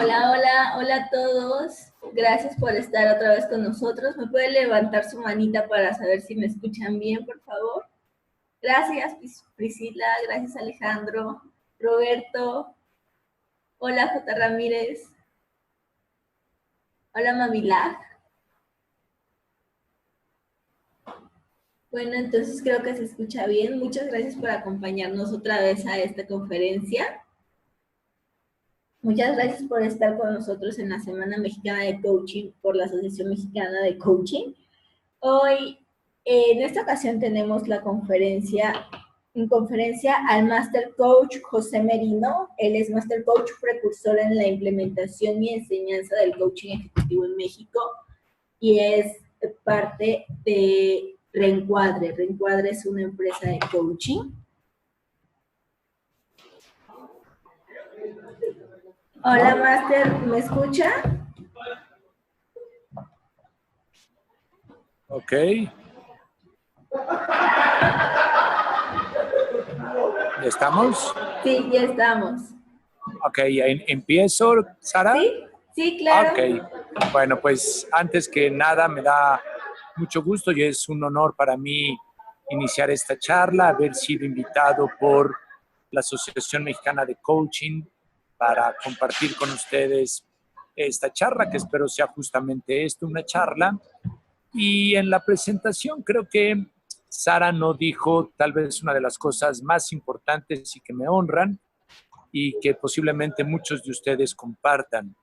Hola, hola, hola a todos. Gracias por estar otra vez con nosotros. ¿Me puede levantar su manita para saber si me escuchan bien, por favor? Gracias, Priscila. Gracias, Alejandro. Roberto. Hola, J. Ramírez. Hola, Mamila. Bueno, entonces creo que se escucha bien. Muchas gracias por acompañarnos otra vez a esta conferencia. Muchas gracias por estar con nosotros en la Semana Mexicana de Coaching por la Asociación Mexicana de Coaching. Hoy, en esta ocasión tenemos la conferencia al Master Coach José Merino. Él es Master Coach precursor en la implementación y enseñanza del coaching ejecutivo en México y es parte de Reencuadre. Reencuadre es una empresa de coaching. Hola, Master, ¿me escucha? Ok. ¿Ya estamos? Sí, ya estamos. Ok, ¿empiezo, Sara? Sí, sí, claro. Ok, bueno, pues antes que nada me da mucho gusto y es un honor para mí iniciar esta charla, haber sido invitado por la Asociación Mexicana de Coaching para compartir con ustedes esta charla, que espero sea justamente esto, una charla. Y en la presentación creo que Sara no dijo tal vez una de las cosas más importantes y que me honran y que posiblemente muchos de ustedes compartan.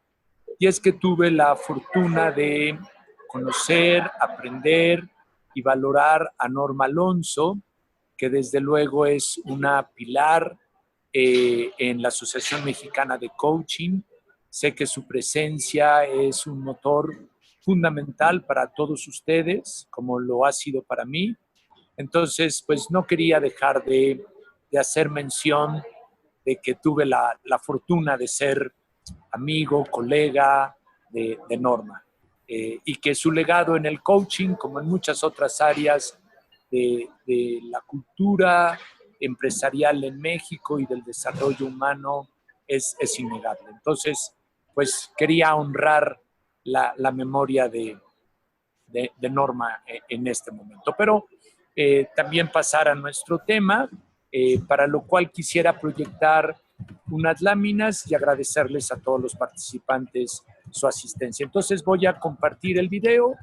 Y es que tuve la fortuna de conocer, aprender y valorar a Norma Alonso, que desde luego es una pilar en la Asociación Mexicana de Coaching. Sé que su presencia es un motor fundamental para todos ustedes, como lo ha sido para mí. Entonces, pues no quería dejar de hacer mención de que tuve la fortuna de ser amigo, colega de Norma, y que su legado en el coaching, como en muchas otras áreas de la cultura empresarial en México y del desarrollo humano, es innegable. Entonces, pues quería honrar la memoria de Norma en este momento. Pero también pasar a nuestro tema, para lo cual quisiera proyectar unas láminas y agradecerles a todos los participantes su asistencia. Entonces voy a compartir el video,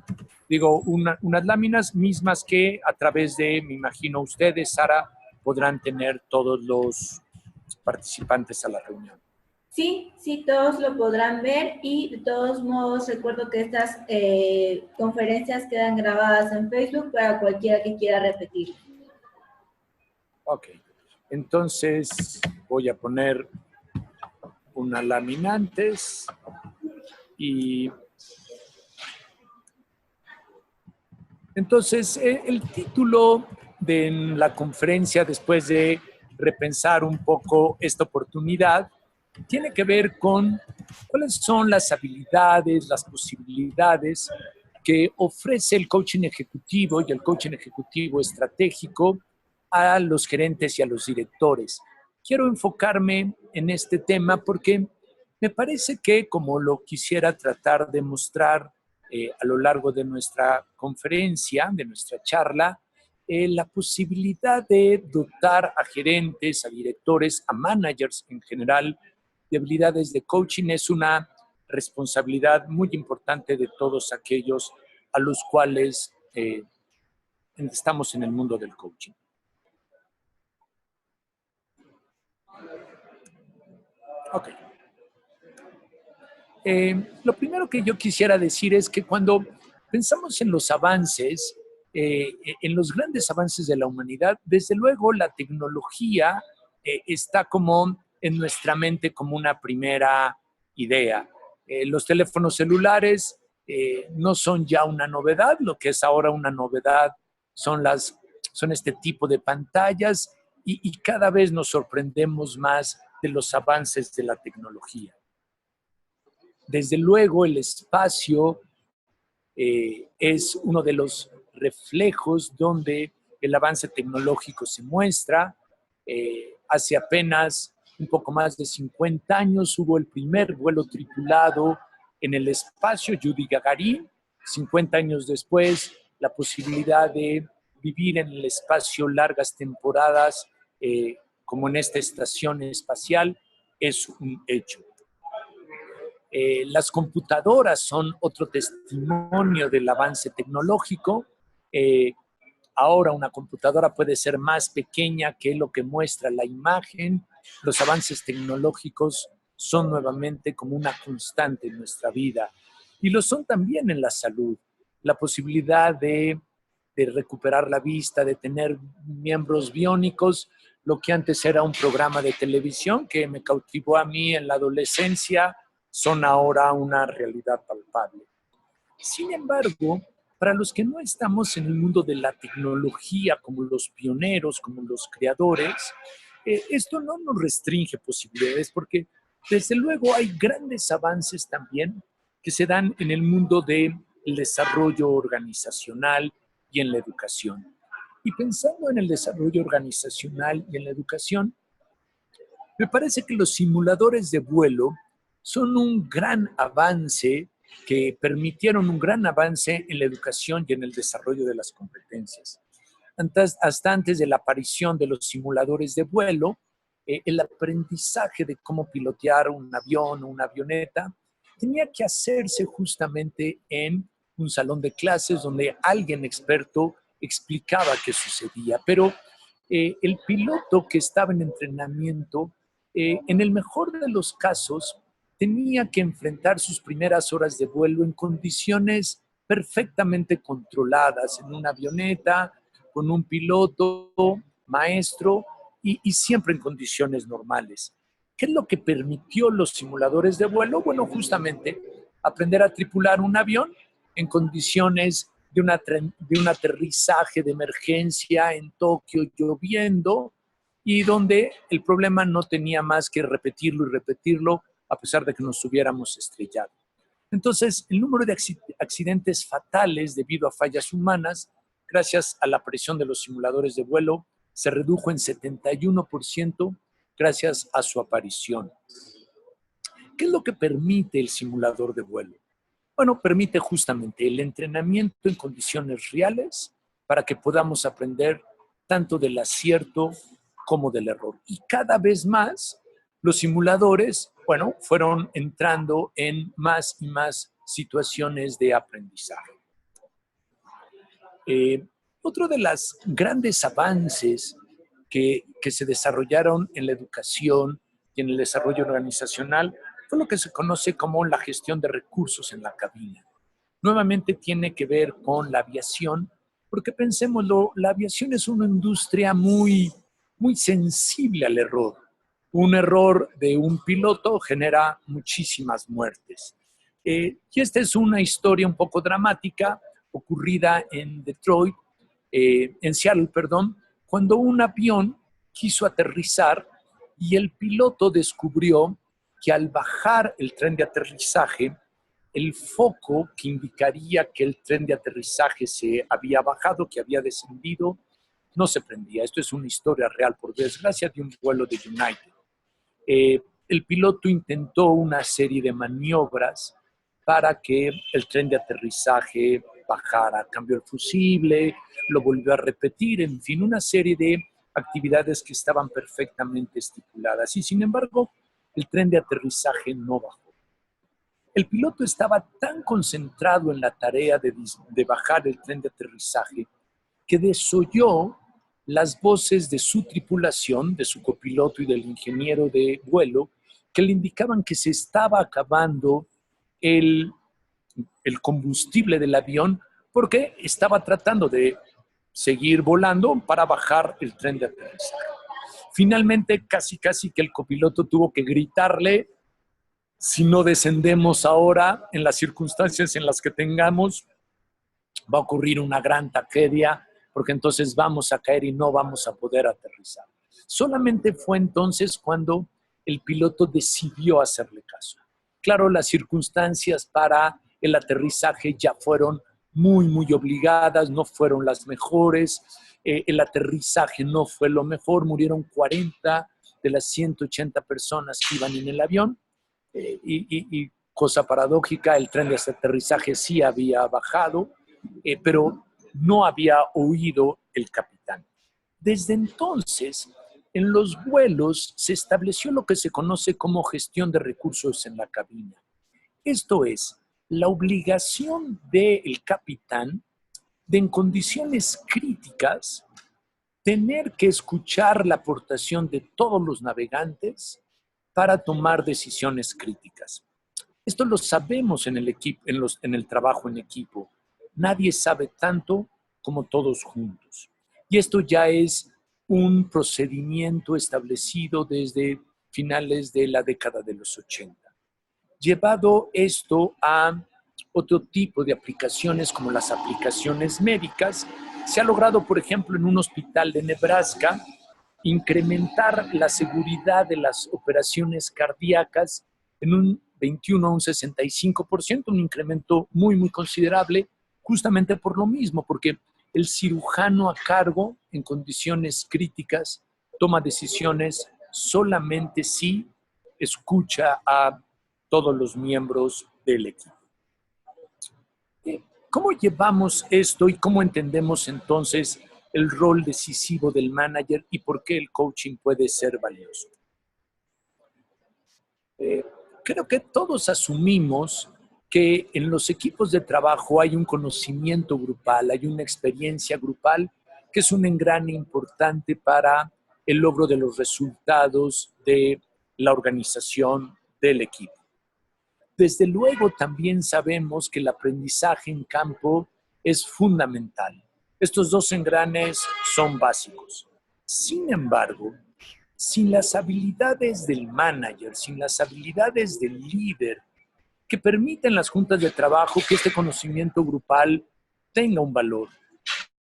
digo, unas láminas mismas que a través de, me imagino ustedes, Sara, podrán tener todos los participantes a la reunión. Sí, sí, todos lo podrán ver y de todos modos recuerdo que estas conferencias quedan grabadas en Facebook para cualquiera que quiera repetir. Ok, entonces voy a poner una lámina antes y entonces el título de la conferencia, después de repensar un poco esta oportunidad, tiene que ver con cuáles son las habilidades, las posibilidades que ofrece el coaching ejecutivo y el coaching ejecutivo estratégico a los gerentes y a los directores. Quiero enfocarme en este tema porque me parece que, como lo quisiera tratar de mostrar a lo largo de nuestra conferencia, de nuestra charla, la posibilidad de dotar a gerentes, a directores, a managers en general, de habilidades de coaching es una responsabilidad muy importante de todos aquellos a los cuales estamos en el mundo del coaching. Ok. Lo primero que yo quisiera decir es que cuando pensamos en los avances, en los grandes avances de la humanidad, desde luego la tecnología está como en nuestra mente como una primera idea. Los teléfonos celulares no son ya una novedad, lo que es ahora una novedad son este tipo de pantallas y cada vez nos sorprendemos más de los avances de la tecnología. Desde luego, el espacio es uno de los reflejos donde el avance tecnológico se muestra. Hace apenas un poco más de 50 años, hubo el primer vuelo tripulado en el espacio, Yuri Gagarin. 50 años después, la posibilidad de vivir en el espacio largas temporadas, como en esta estación espacial, es un hecho. Las computadoras son otro testimonio del avance tecnológico. Ahora una computadora puede ser más pequeña que lo que muestra la imagen. Los avances tecnológicos son nuevamente como una constante en nuestra vida. Y lo son también en la salud. La posibilidad de recuperar la vista, de tener miembros biónicos, lo que antes era un programa de televisión que me cautivó a mí en la adolescencia, son ahora una realidad palpable. Sin embargo, para los que no estamos en el mundo de la tecnología como los pioneros, como los creadores, esto no nos restringe posibilidades porque desde luego hay grandes avances también que se dan en el mundo del desarrollo organizacional y en la educación. Y pensando en el desarrollo organizacional y en la educación, me parece que los simuladores de vuelo son un gran avance que permitieron un gran avance en la educación y en el desarrollo de las competencias. Hasta antes de la aparición de los simuladores de vuelo, el aprendizaje de cómo pilotear un avión o una avioneta tenía que hacerse justamente en un salón de clases donde alguien experto explicaba qué sucedía. Pero el piloto que estaba en entrenamiento, en el mejor de los casos, tenía que enfrentar sus primeras horas de vuelo en condiciones perfectamente controladas, en una avioneta, con un piloto, maestro, y siempre en condiciones normales. ¿Qué es lo que permitió los simuladores de vuelo? Bueno, justamente aprender a tripular un avión en condiciones de un aterrizaje de emergencia en Tokio lloviendo y donde el problema no tenía más que repetirlo y repetirlo a pesar de que nos hubiéramos estrellado. Entonces, el número de accidentes fatales debido a fallas humanas, gracias a la aparición de los simuladores de vuelo, se redujo en 71% gracias a su aparición. ¿Qué es lo que permite el simulador de vuelo? Bueno, permite justamente el entrenamiento en condiciones reales para que podamos aprender tanto del acierto como del error. Y cada vez más los simuladores, bueno, fueron entrando en más y más situaciones de aprendizaje. Otro de los grandes avances que se desarrollaron en la educación y en el desarrollo organizacional fue lo que se conoce como la gestión de recursos en la cabina. Nuevamente tiene que ver con la aviación, porque pensémoslo, la aviación es una industria muy sensible al error. Un error de un piloto genera muchísimas muertes. Y esta es una historia un poco dramática ocurrida en Detroit, en Seattle, perdón, cuando un avión quiso aterrizar y el piloto descubrió que al bajar el tren de aterrizaje, el foco que indicaría que el tren de aterrizaje se había bajado, que había descendido, no se prendía. Esto es una historia real, por desgracia, de un vuelo de United. El piloto intentó una serie de maniobras para que el tren de aterrizaje bajara. Cambió el fusible, lo volvió a repetir, en fin, una serie de actividades que estaban perfectamente estipuladas. Y sin embargo, el tren de aterrizaje no bajó. El piloto estaba tan concentrado en la tarea de bajar el tren de aterrizaje que desoyó las voces de su tripulación, de su copiloto y del ingeniero de vuelo, que le indicaban que se estaba acabando el combustible del avión porque estaba tratando de seguir volando para bajar el tren de aterrizaje. Finalmente, casi que el copiloto tuvo que gritarle: si no descendemos ahora, en las circunstancias en las que tengamos, va a ocurrir una gran tragedia, porque entonces vamos a caer y no vamos a poder aterrizar. Solamente fue entonces cuando el piloto decidió hacerle caso. Claro, las circunstancias para el aterrizaje ya fueron muy obligadas, no fueron las mejores. El aterrizaje no fue lo mejor, murieron 40 de las 180 personas que iban en el avión. Y cosa paradójica, el tren de aterrizaje sí había bajado, pero no había oído el capitán. Desde entonces, en los vuelos se estableció lo que se conoce como gestión de recursos en la cabina. Esto es, la obligación del capitán de en condiciones críticas tener que escuchar la aportación de todos los navegantes para tomar decisiones críticas. Esto lo sabemos en el equipo, en el trabajo en equipo. Nadie sabe tanto como todos juntos. Y esto ya es un procedimiento establecido desde finales de la década de los 80. Llevado esto a otro tipo de aplicaciones como las aplicaciones médicas, se ha logrado, por ejemplo, en un hospital de Nebraska, incrementar la seguridad de las operaciones cardíacas en un 21 a un 65%, un incremento muy, muy considerable, justamente por lo mismo, porque el cirujano a cargo en condiciones críticas toma decisiones solamente si escucha a todos los miembros del equipo. ¿Cómo llevamos esto y cómo entendemos entonces el rol decisivo del manager y por qué el coaching puede ser valioso? Creo que todos asumimos que en los equipos de trabajo hay un conocimiento grupal, hay una experiencia grupal que es un engrane importante para el logro de los resultados de la organización del equipo. Desde luego también sabemos que el aprendizaje en campo es fundamental. Estos dos engranes son básicos. Sin embargo, sin las habilidades del manager, sin las habilidades del líder que permiten las juntas de trabajo que este conocimiento grupal tenga un valor,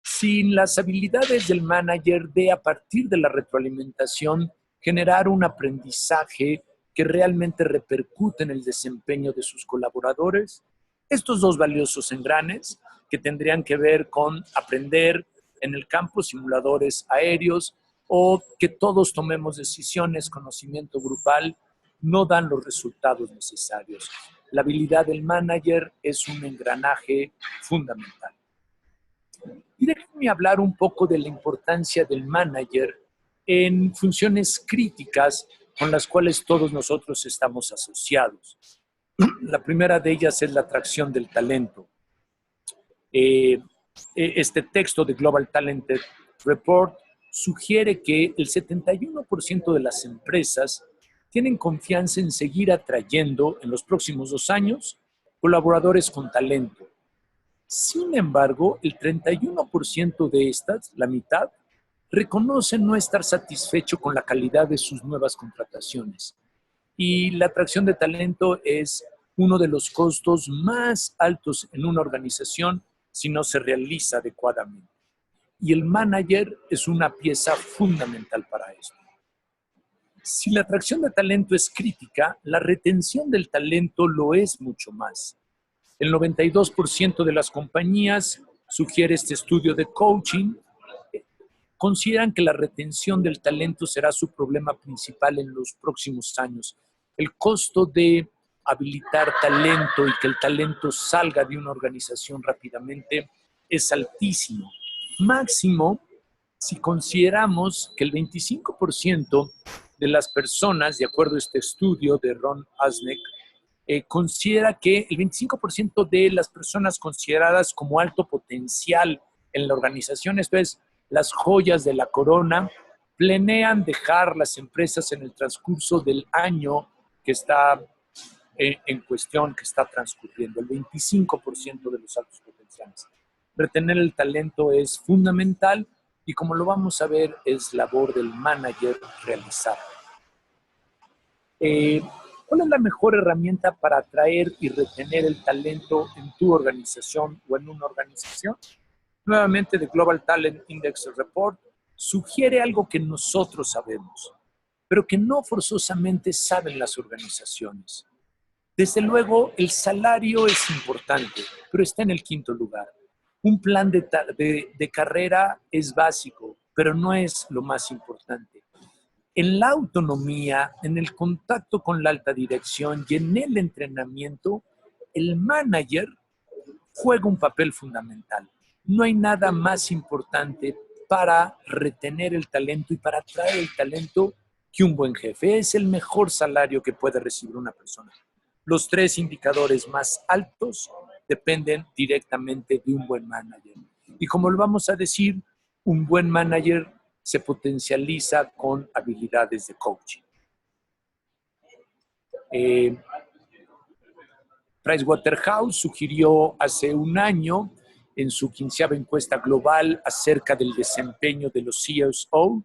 sin las habilidades del manager de a partir de la retroalimentación generar un aprendizaje que realmente repercute en el desempeño de sus colaboradores, estos dos valiosos engranes que tendrían que ver con aprender en el campo, simuladores aéreos, o que todos tomemos decisiones, conocimiento grupal, no dan los resultados necesarios. La habilidad del manager es un engranaje fundamental. Y déjenme hablar un poco de la importancia del manager en funciones críticas con las cuales todos nosotros estamos asociados. La primera de ellas es la atracción del talento. Este texto de Global Talent Report sugiere que el 71% de las empresas tienen confianza en seguir atrayendo en los próximos 2 años colaboradores con talento. Sin embargo, el 31% de estas, la mitad, reconocen no estar satisfecho con la calidad de sus nuevas contrataciones. Y la atracción de talento es uno de los costos más altos en una organización si no se realiza adecuadamente. Y el manager es una pieza fundamental para esto. Si la atracción de talento es crítica, la retención del talento lo es mucho más. El 92% de las compañías, sugiere este estudio de coaching, consideran que la retención del talento será su problema principal en los próximos años. El costo de habilitar talento y que el talento salga de una organización rápidamente es altísimo. Máximo si consideramos que el 25% de las personas, de acuerdo a este estudio de Ron Asneck, considera que el 25% de las personas consideradas como alto potencial en la organización, esto es, las joyas de la corona, planean dejar las empresas en el transcurso del año que está en cuestión, que está transcurriendo, el 25% de los altos potenciales. Retener el talento es fundamental y como lo vamos a ver, es labor del manager realizar. ¿Cuál es la mejor herramienta para atraer y retener el talento en tu organización o en una organización? Nuevamente, The Global Talent Index Report sugiere algo que nosotros sabemos, pero que no forzosamente saben las organizaciones. Desde luego, el salario es importante, pero está en el 5º lugar. Un plan de carrera es básico, pero no es lo más importante. En la autonomía, en el contacto con la alta dirección y en el entrenamiento, el manager juega un papel fundamental. No hay nada más importante para retener el talento y para atraer el talento que un buen jefe. Es el mejor salario que puede recibir una persona. Los tres indicadores más altos dependen directamente de un buen manager. Y como lo vamos a decir, un buen manager se potencializa con habilidades de coaching. Pricewaterhouse sugirió hace un año en su 15ª encuesta global acerca del desempeño de los CSO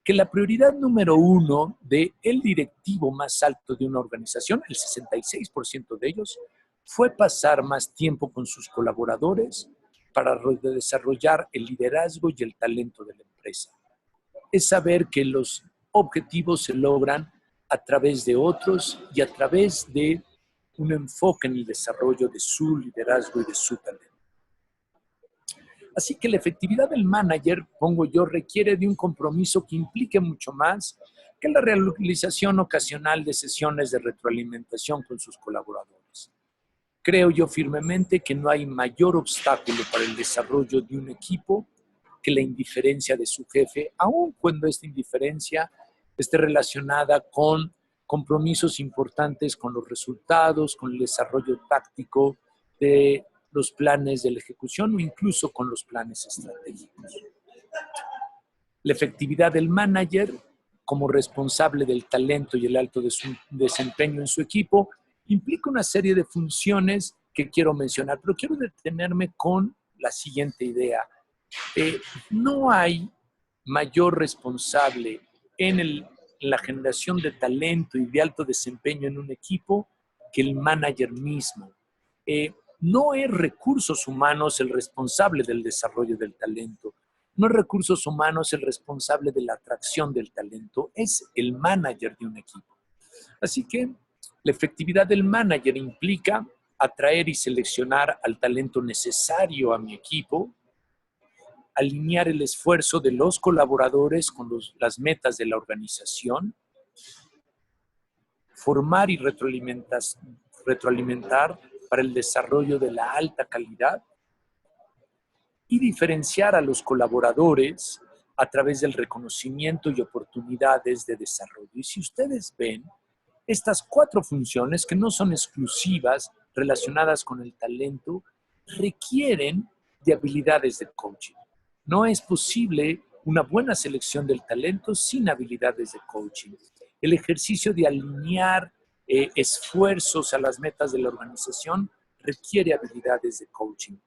que la prioridad número uno del directivo más alto de una organización, el 66% de ellos, fue pasar más tiempo con sus colaboradores para desarrollar el liderazgo y el talento de la empresa. Es saber que los objetivos se logran a través de otros y a través de un enfoque en el desarrollo de su liderazgo y de su talento. Así que la efectividad del manager, pongo yo, requiere de un compromiso que implique mucho más que la realización ocasional de sesiones de retroalimentación con sus colaboradores. Creo yo firmemente que no hay mayor obstáculo para el desarrollo de un equipo que la indiferencia de su jefe, aun cuando esta indiferencia esté relacionada con compromisos importantes con los resultados, con el desarrollo táctico de los planes de la ejecución o incluso con los planes estratégicos. La efectividad del manager como responsable del talento y el alto desempeño en su equipo implica una serie de funciones que quiero mencionar, pero quiero detenerme con la siguiente idea. No hay mayor responsable en la generación de talento y de alto desempeño en un equipo que el manager mismo. No es recursos humanos el responsable del desarrollo del talento, no es recursos humanos el responsable de la atracción del talento, es el manager de un equipo. Así que la efectividad del manager implica atraer y seleccionar al talento necesario a mi equipo, alinear el esfuerzo de los colaboradores con las metas de la organización, formar y retroalimentar para el desarrollo de la alta calidad y diferenciar a los colaboradores a través del reconocimiento y oportunidades de desarrollo. Y si ustedes ven, estas 4 funciones que no son exclusivas relacionadas con el talento requieren de habilidades de coaching. No es posible una buena selección del talento sin habilidades de coaching. El ejercicio de alinear esfuerzos a las metas de la organización requiere habilidades de coaching.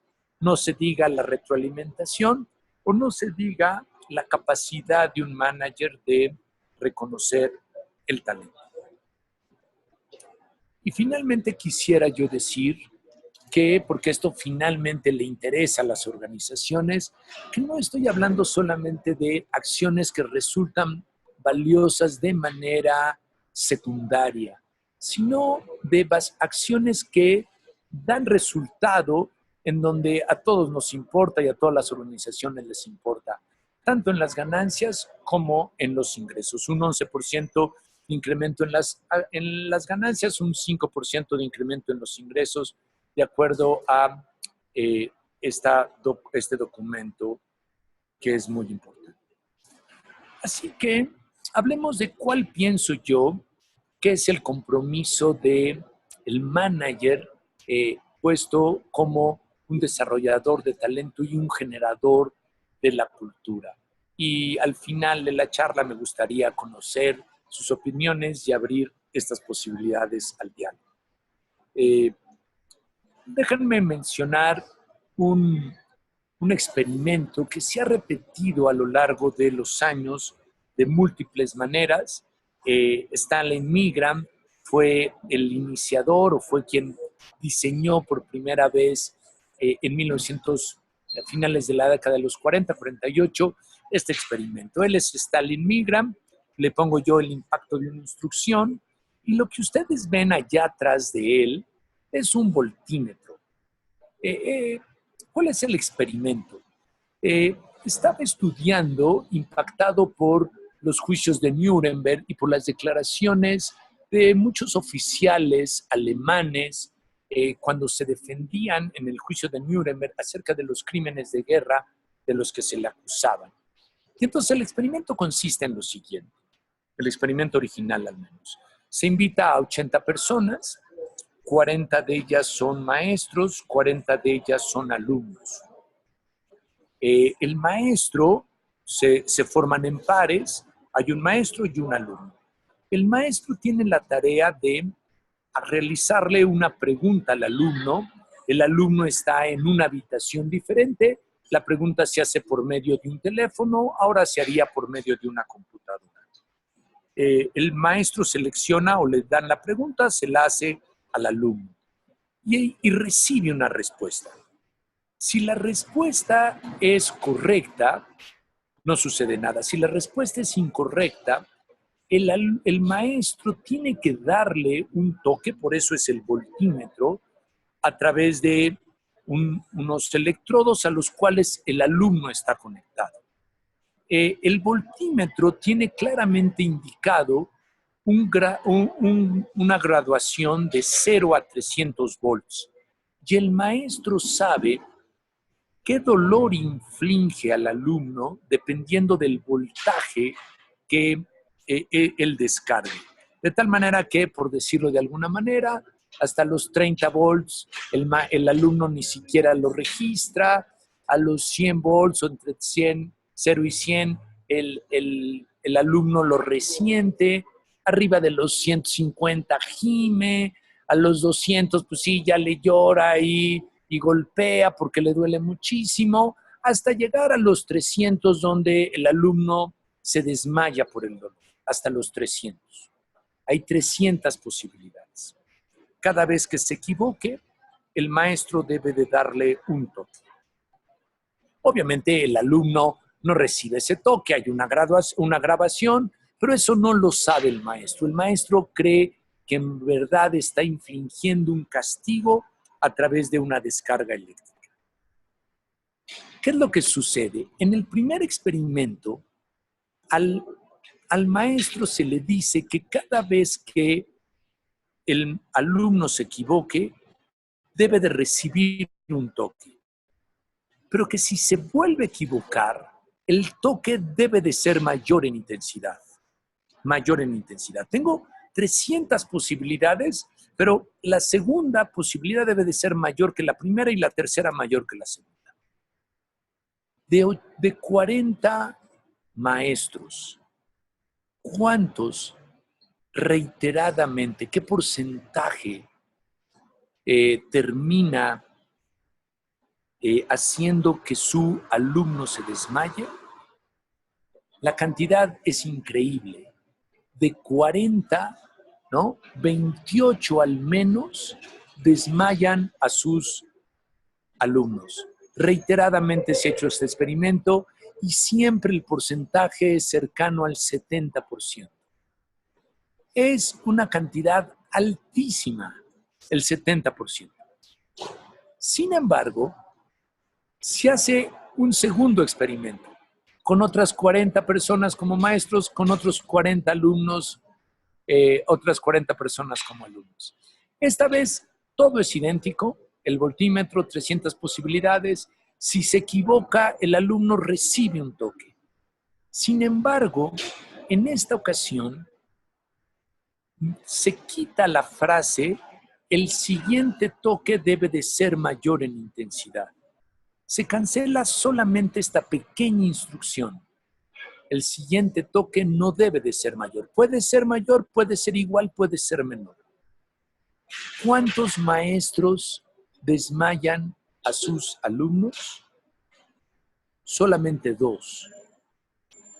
No se diga la retroalimentación o no se diga la capacidad de un manager de reconocer el talento. Y finalmente quisiera yo decir que, porque esto finalmente le interesa a las organizaciones, que no estoy hablando solamente de acciones que resultan valiosas de manera secundaria, sino de acciones que dan resultado en donde a todos nos importa y a todas las organizaciones les importa, tanto en las ganancias como en los ingresos. Un 11% de incremento en las ganancias, un 5% de incremento en los ingresos, de acuerdo a este documento que es muy importante. Así que hablemos de cuál pienso yo que es el compromiso del manager puesto como un desarrollador de talento y un generador de la cultura. Y al final de la charla me gustaría conocer sus opiniones y abrir estas posibilidades al diálogo. Déjenme mencionar un experimento que se ha repetido a lo largo de los años de múltiples maneras. Stanley Milgram fue el iniciador o fue quien diseñó por primera vez en 1900, a finales de la década de los 40, 48, este experimento. Él es Stanley Milgram, le pongo yo el impacto de una instrucción y lo que ustedes ven allá atrás de él es un voltímetro. ¿Cuál es el experimento? Estaba estudiando, impactado por los juicios de Nuremberg y por las declaraciones de muchos oficiales alemanes cuando se defendían en el juicio de Nuremberg acerca de los crímenes de guerra de los que se le acusaban. Y entonces el experimento consiste en lo siguiente, el experimento original al menos. Se invita a 80 personas, 40 de ellas son maestros, 40 de ellas son alumnos. El maestro se forman en pares, hay un maestro y un alumno. El maestro tiene la tarea de realizarle una pregunta al alumno. El alumno está en una habitación diferente. La pregunta se hace por medio de un teléfono, ahora se haría por medio de una computadora. El maestro selecciona o le dan la pregunta, se la hace al alumno y recibe una respuesta. Si la respuesta es correcta, no sucede nada. Si la respuesta es incorrecta, el maestro tiene que darle un toque, por eso es el voltímetro, a través de unos electrodos a los cuales el alumno está conectado. El voltímetro tiene claramente indicado una graduación de 0 a 300 volts y el maestro sabe qué dolor inflige al alumno dependiendo del voltaje que él descargue. De tal manera que, por decirlo de alguna manera, hasta los 30 volts el alumno ni siquiera lo registra, a los 100 volts o entre 0 y 100 el alumno lo resiente, arriba de los 150 gime, a los 200 pues sí, ya le llora y golpea porque le duele muchísimo, hasta llegar a los 300 donde el alumno se desmaya por el dolor, hasta los 300. Hay 300 posibilidades. Cada vez que se equivoque, el maestro debe de darle un toque. Obviamente el alumno no recibe ese toque, hay una grabación, pero eso no lo sabe el maestro. El maestro cree que en verdad está infligiendo un castigo a través de una descarga eléctrica. ¿Qué es lo que sucede? En el primer experimento, al maestro se le dice que cada vez que el alumno se equivoque, debe de recibir un toque. Pero que si se vuelve a equivocar, el toque debe de ser mayor en intensidad. Mayor en intensidad. Tengo 300 posibilidades, pero la segunda posibilidad debe de ser mayor que la primera y la tercera mayor que la segunda. De 40 maestros, ¿cuántos reiteradamente, qué porcentaje termina haciendo que su alumno se desmaye? La cantidad es increíble. De 40, ¿no? 28 al menos desmayan a sus alumnos. Reiteradamente se ha hecho este experimento y siempre el porcentaje es cercano al 70%. Es una cantidad altísima, el 70%. Sin embargo, se hace un segundo experimento con otras 40 personas como maestros, con otros 40 alumnos, otras 40 personas como alumnos. Esta vez todo es idéntico, el voltímetro, 300 posibilidades. Si se equivoca, el alumno recibe un toque. Sin embargo, en esta ocasión, se quita la frase, el siguiente toque debe de ser mayor en intensidad. Se cancela solamente esta pequeña instrucción. El siguiente toque no debe de ser mayor. Puede ser mayor, puede ser igual, puede ser menor. ¿Cuántos maestros desmayan a sus alumnos? Solamente 2.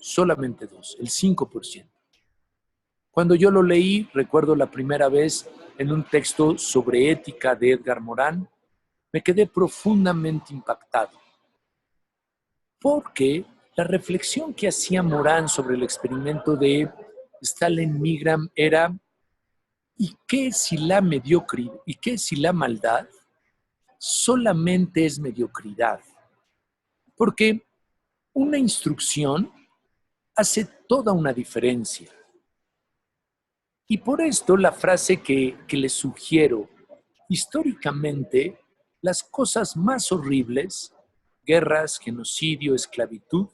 Solamente 2, el 5%. Cuando yo lo leí, recuerdo la primera vez en un texto sobre ética de Edgar Morin, me quedé profundamente impactado. Porque la reflexión que hacía Morin sobre el experimento de Stalin Milgram era ¿y qué si la mediocridad, y qué si la maldad solamente es mediocridad? Porque una instrucción hace toda una diferencia. Y por esto la frase que les sugiero, históricamente, las cosas más horribles, guerras, genocidio, esclavitud,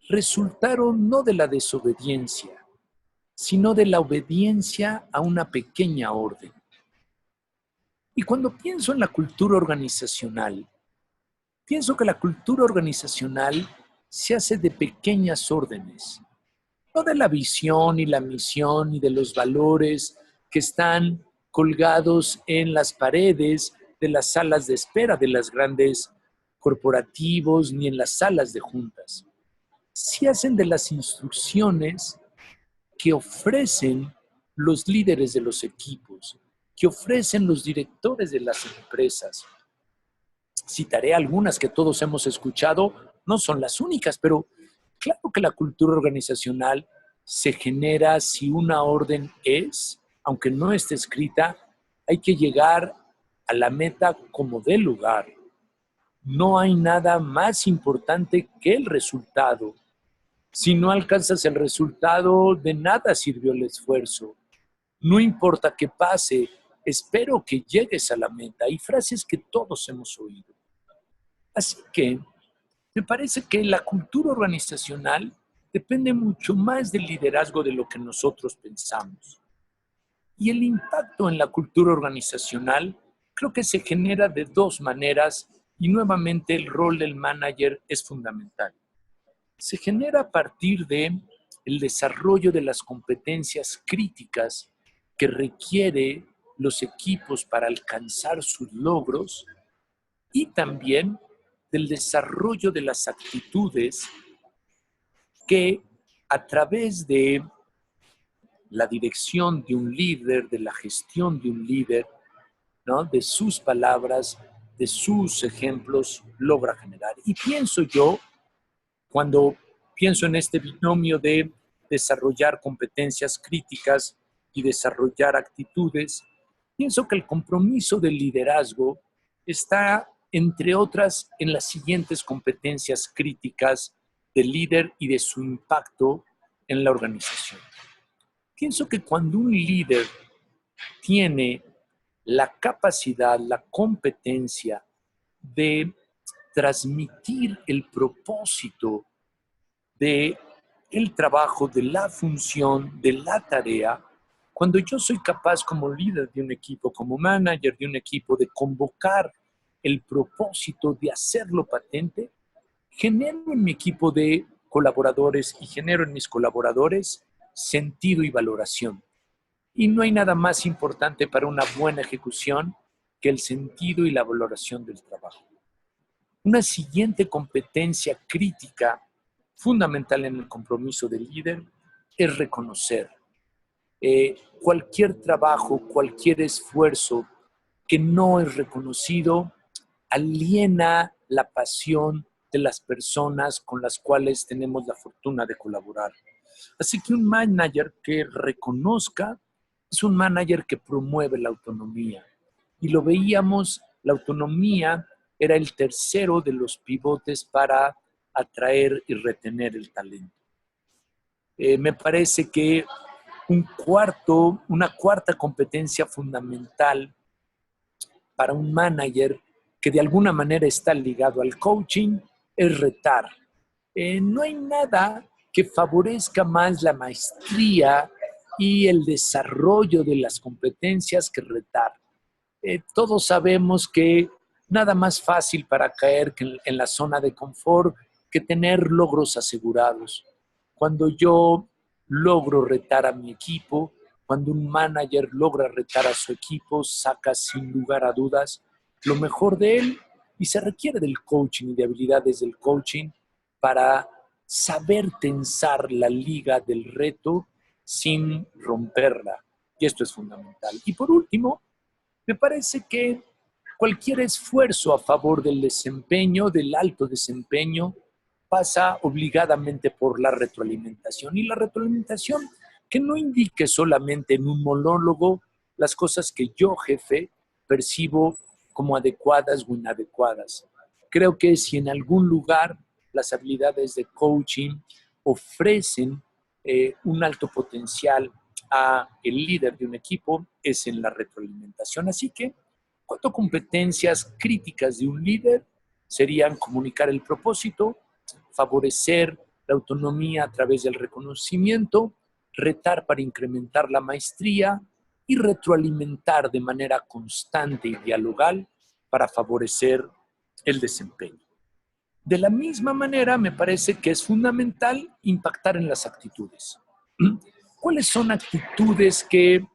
resultaron no de la desobediencia, sino de la obediencia a una pequeña orden. Y cuando pienso en la cultura organizacional, pienso que la cultura organizacional se hace de pequeñas órdenes, no de la visión y la misión y de los valores que están colgados en las paredes de las salas de espera de las grandes corporativos ni en las salas de juntas. Se hacen de las instrucciones que ofrecen los líderes de los equipos, que ofrecen los directores de las empresas. Citaré algunas que todos hemos escuchado, no son las únicas, pero claro que la cultura organizacional se genera si una orden es, aunque no esté escrita, hay que llegar a la meta como dé lugar. No hay nada más importante que el resultado. Si no alcanzas el resultado, de nada sirvió el esfuerzo. No importa qué pase, espero que llegues a la meta. Hay frases que todos hemos oído. Así que me parece que la cultura organizacional depende mucho más del liderazgo de lo que nosotros pensamos. Y el impacto en la cultura organizacional creo que se genera de dos maneras y nuevamente el rol del manager es fundamental. Se genera a partir de el desarrollo de las competencias críticas que requiere los equipos para alcanzar sus logros y también del desarrollo de las actitudes que a través de la dirección de un líder, de la gestión de un líder, ¿no? De sus palabras, de sus ejemplos, logra generar. Y pienso yo, cuando pienso en este binomio de desarrollar competencias críticas y desarrollar actitudes, pienso que el compromiso del liderazgo está, entre otras, en las siguientes competencias críticas del líder y de su impacto en la organización. Pienso que cuando un líder tiene la capacidad, la competencia de transmitir el propósito de el trabajo, de la función, de la tarea, cuando yo soy capaz como líder de un equipo, como manager de un equipo, de convocar el propósito, de hacerlo patente, genero en mi equipo de colaboradores y genero en mis colaboradores sentido y valoración. Y no hay nada más importante para una buena ejecución que el sentido y la valoración del trabajo. Una siguiente competencia crítica fundamental en el compromiso del líder es reconocer. Cualquier trabajo, cualquier esfuerzo que no es reconocido aliena la pasión de las personas con las cuales tenemos la fortuna de colaborar. Así que un manager que reconozca es un manager que promueve la autonomía. Y lo veíamos, la autonomía era el tercero de los pivotes para atraer y retener el talento. Me parece que una cuarta competencia fundamental para un manager que de alguna manera está ligado al coaching es retar. No hay nada que favorezca más la maestría y el desarrollo de las competencias que retar. Todos sabemos que nada más fácil para caer que en la zona de confort que tener logros asegurados. Cuando yo logro retar a mi equipo, cuando un manager logra retar a su equipo, saca sin lugar a dudas lo mejor de él y se requiere del coaching y de habilidades del coaching para saber tensar la liga del reto sin romperla. Y esto es fundamental. Y por último, me parece que cualquier esfuerzo a favor del desempeño, del alto desempeño, pasa obligadamente por la retroalimentación. Y la retroalimentación que no indique solamente en un monólogo las cosas que yo, jefe, percibo como adecuadas o inadecuadas. Creo que si en algún lugar las habilidades de coaching ofrecen un alto potencial a el líder de un equipo es en la retroalimentación. Así que, cuatro competencias críticas de un líder serían comunicar el propósito, favorecer la autonomía a través del reconocimiento, retar para incrementar la maestría y retroalimentar de manera constante y dialogal para favorecer el desempeño. De la misma manera, me parece que es fundamental impactar en las actitudes. ¿Cuáles son actitudes que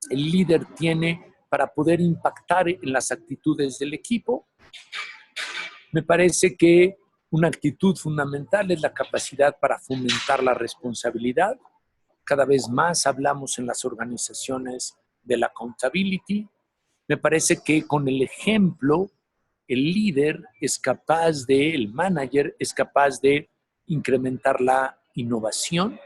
el líder tiene para poder impactar en las actitudes del equipo? Me parece que una actitud fundamental es la capacidad para fomentar la responsabilidad. Cada vez más hablamos en las organizaciones de la accountability. Me parece que con el ejemplo, el líder es capaz el manager es capaz de incrementar la innovación.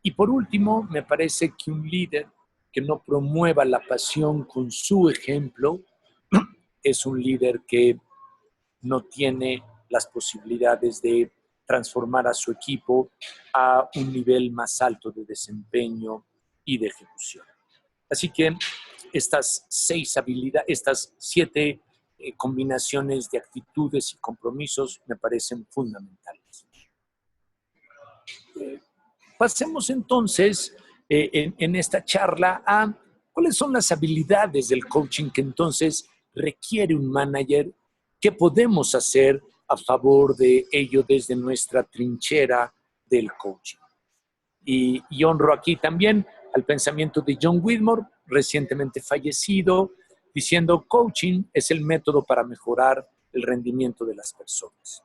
Y por último, me parece que un líder que no promueva la pasión con su ejemplo es un líder que no tiene las posibilidades de transformar a su equipo a un nivel más alto de desempeño y de ejecución. Así que estas 7 combinaciones de actitudes y compromisos me parecen fundamentales. Pasemos entonces en esta charla a cuáles son las habilidades del coaching que entonces requiere un manager. ¿Qué podemos hacer a favor de ello desde nuestra trinchera del coaching? Y honro aquí también al pensamiento de John Whitmore, recientemente fallecido, diciendo: coaching es el método para mejorar el rendimiento de las personas.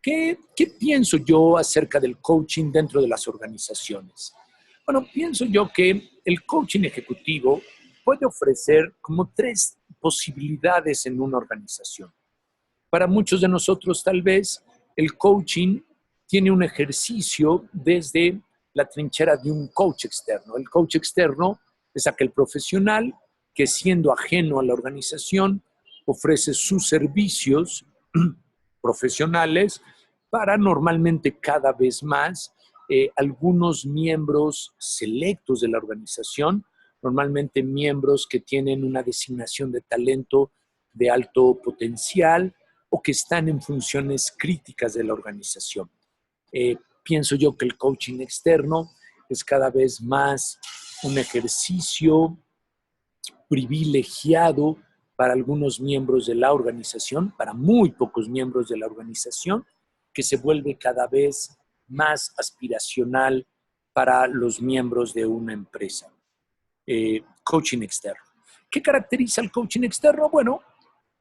¿Qué pienso yo acerca del coaching dentro de las organizaciones? Bueno, pienso yo que el coaching ejecutivo puede ofrecer como 3 posibilidades en una organización. Para muchos de nosotros, tal vez, el coaching tiene un ejercicio desde la trinchera de un coach externo. El coach externo es aquel profesional que, siendo ajeno a la organización, ofrece sus servicios profesionales para normalmente cada vez más algunos miembros selectos de la organización, normalmente miembros que tienen una designación de talento de alto potencial o que están en funciones críticas de la organización. Pienso yo que el coaching externo es cada vez más un ejercicio privilegiado para algunos miembros de la organización, para muy pocos miembros de la organización, que se vuelve cada vez más aspiracional para los miembros de una empresa. Coaching externo. ¿Qué caracteriza el coaching externo? Bueno,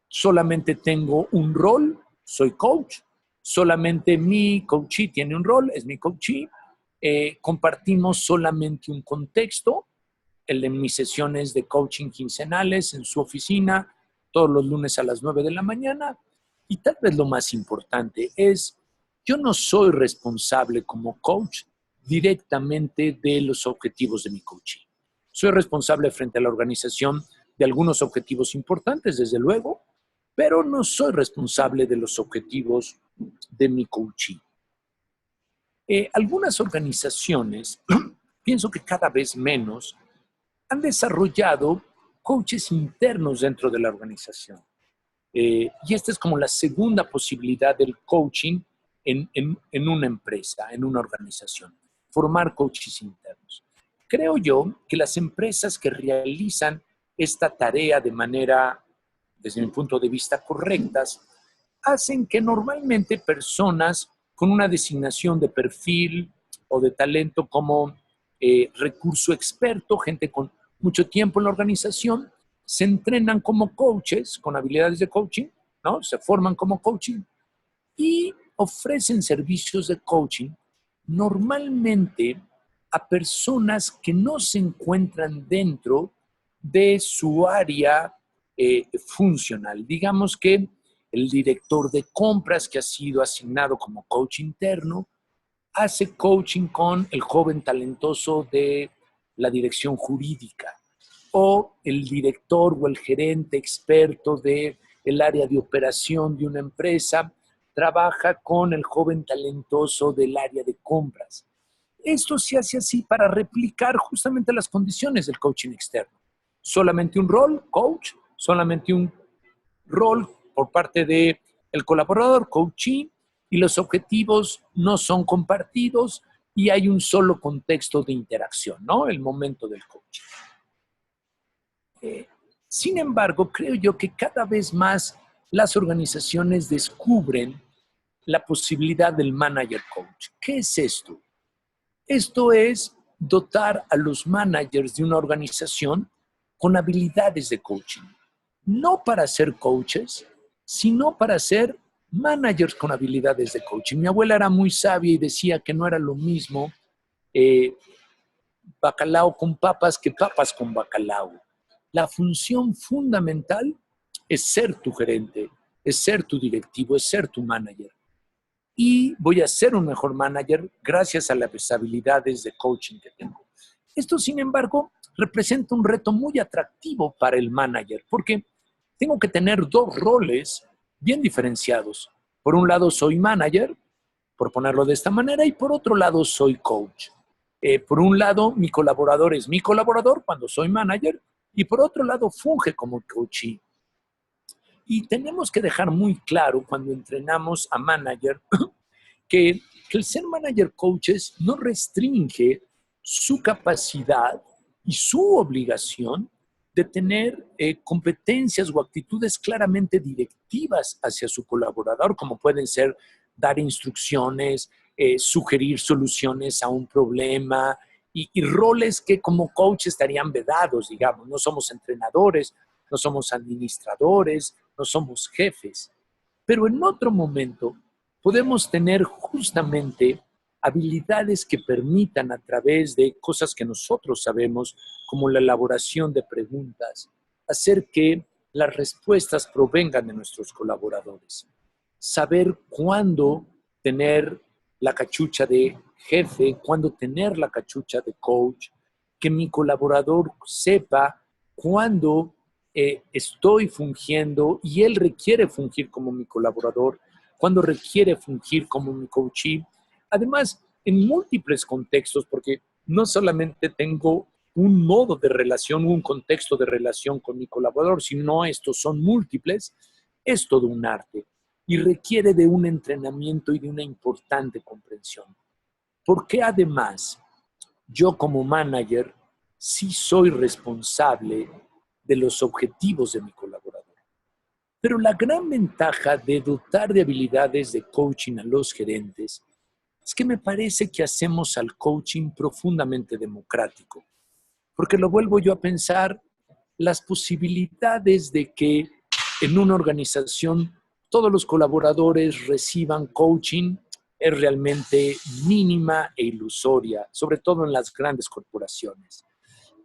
solamente tengo un rol, soy coach, solamente mi coachee tiene un rol, es mi coachee, compartimos solamente un contexto, el de mis sesiones de coaching quincenales en su oficina, todos los lunes a las 9 de la mañana, y tal vez lo más importante es, yo no soy responsable como coach directamente de los objetivos de mi coachee. Soy responsable frente a la organización de algunos objetivos importantes, desde luego, pero no soy responsable de los objetivos de mi coachee. Algunas organizaciones, pienso que cada vez menos, han desarrollado coaches internos dentro de la organización. Y esta es como la segunda posibilidad del coaching en una empresa, en una organización, formar coaches internos. Creo yo que las empresas que realizan esta tarea de manera, desde mi punto de vista, correctas, hacen que normalmente personas con una designación de perfil o de talento como recurso experto, gente con mucho tiempo en la organización, se entrenan como coaches con habilidades de coaching, ¿no? Se forman como coaching y ofrecen servicios de coaching normalmente a personas que no se encuentran dentro de su área funcional. Digamos que el director de compras que ha sido asignado como coach interno hace coaching con el joven talentoso de la dirección jurídica o el director o el gerente experto del área de operación de una empresa trabaja con el joven talentoso del área de compras. Esto se hace así para replicar justamente las condiciones del coaching externo. Solamente un rol, coach, solamente un rol por parte del colaborador, coachee, y los objetivos no son compartidos y hay un solo contexto de interacción, ¿no? El momento del coaching. Sin embargo, creo yo que cada vez más las organizaciones descubren la posibilidad del manager coach. ¿Qué es esto? Esto es dotar a los managers de una organización con habilidades de coaching. No para ser coaches, sino para ser managers con habilidades de coaching. Mi abuela era muy sabia y decía que no era lo mismo bacalao con papas que papas con bacalao. La función fundamental es ser tu gerente, es ser tu directivo, es ser tu manager. Y voy a ser un mejor manager gracias a las habilidades de coaching que tengo. Esto, sin embargo, representa un reto muy atractivo para el manager, porque tengo que tener dos roles bien diferenciados. Por un lado, soy manager, por ponerlo de esta manera, y por otro lado, soy coach. Por un lado, mi colaborador es mi colaborador cuando soy manager, y por otro lado, funge como coachee. Y tenemos que dejar muy claro cuando entrenamos a manager que el ser manager coaches no restringe su capacidad y su obligación de tener competencias o actitudes claramente directivas hacia su colaborador, como pueden ser dar instrucciones, sugerir soluciones a un problema y roles que como coach estarían vedados, digamos. No somos entrenadores, no somos administradores, no somos jefes. Pero en otro momento podemos tener justamente habilidades que permitan a través de cosas que nosotros sabemos, como la elaboración de preguntas, hacer que las respuestas provengan de nuestros colaboradores. Saber cuándo tener la cachucha de jefe, cuándo tener la cachucha de coach, que mi colaborador sepa cuándo estoy fungiendo y él requiere fungir como mi colaborador, cuando requiere fungir como mi coachee. Además, en múltiples contextos, porque no solamente tengo un modo de relación, un contexto de relación con mi colaborador, sino estos son múltiples, es todo un arte y requiere de un entrenamiento y de una importante comprensión. Porque además, yo como manager sí soy responsable de los objetivos de mi colaborador. Pero la gran ventaja de dotar de habilidades de coaching a los gerentes es que me parece que hacemos al coaching profundamente democrático, porque lo vuelvo yo a pensar, las posibilidades de que en una organización todos los colaboradores reciban coaching es realmente mínima e ilusoria, sobre todo en las grandes corporaciones.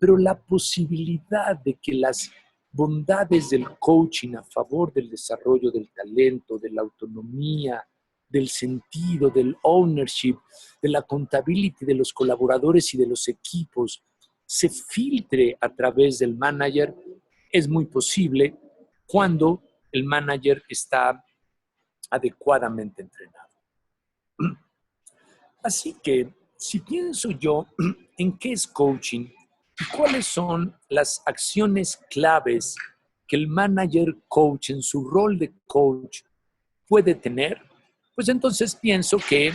Pero la posibilidad de que las bondades del coaching a favor del desarrollo del talento, de la autonomía, del sentido, del ownership, de la accountability de los colaboradores y de los equipos se filtre a través del manager, es muy posible cuando el manager está adecuadamente entrenado. Así que, si pienso yo en qué es coaching y cuáles son las acciones claves que el manager coach en su rol de coach puede tener, pues entonces pienso que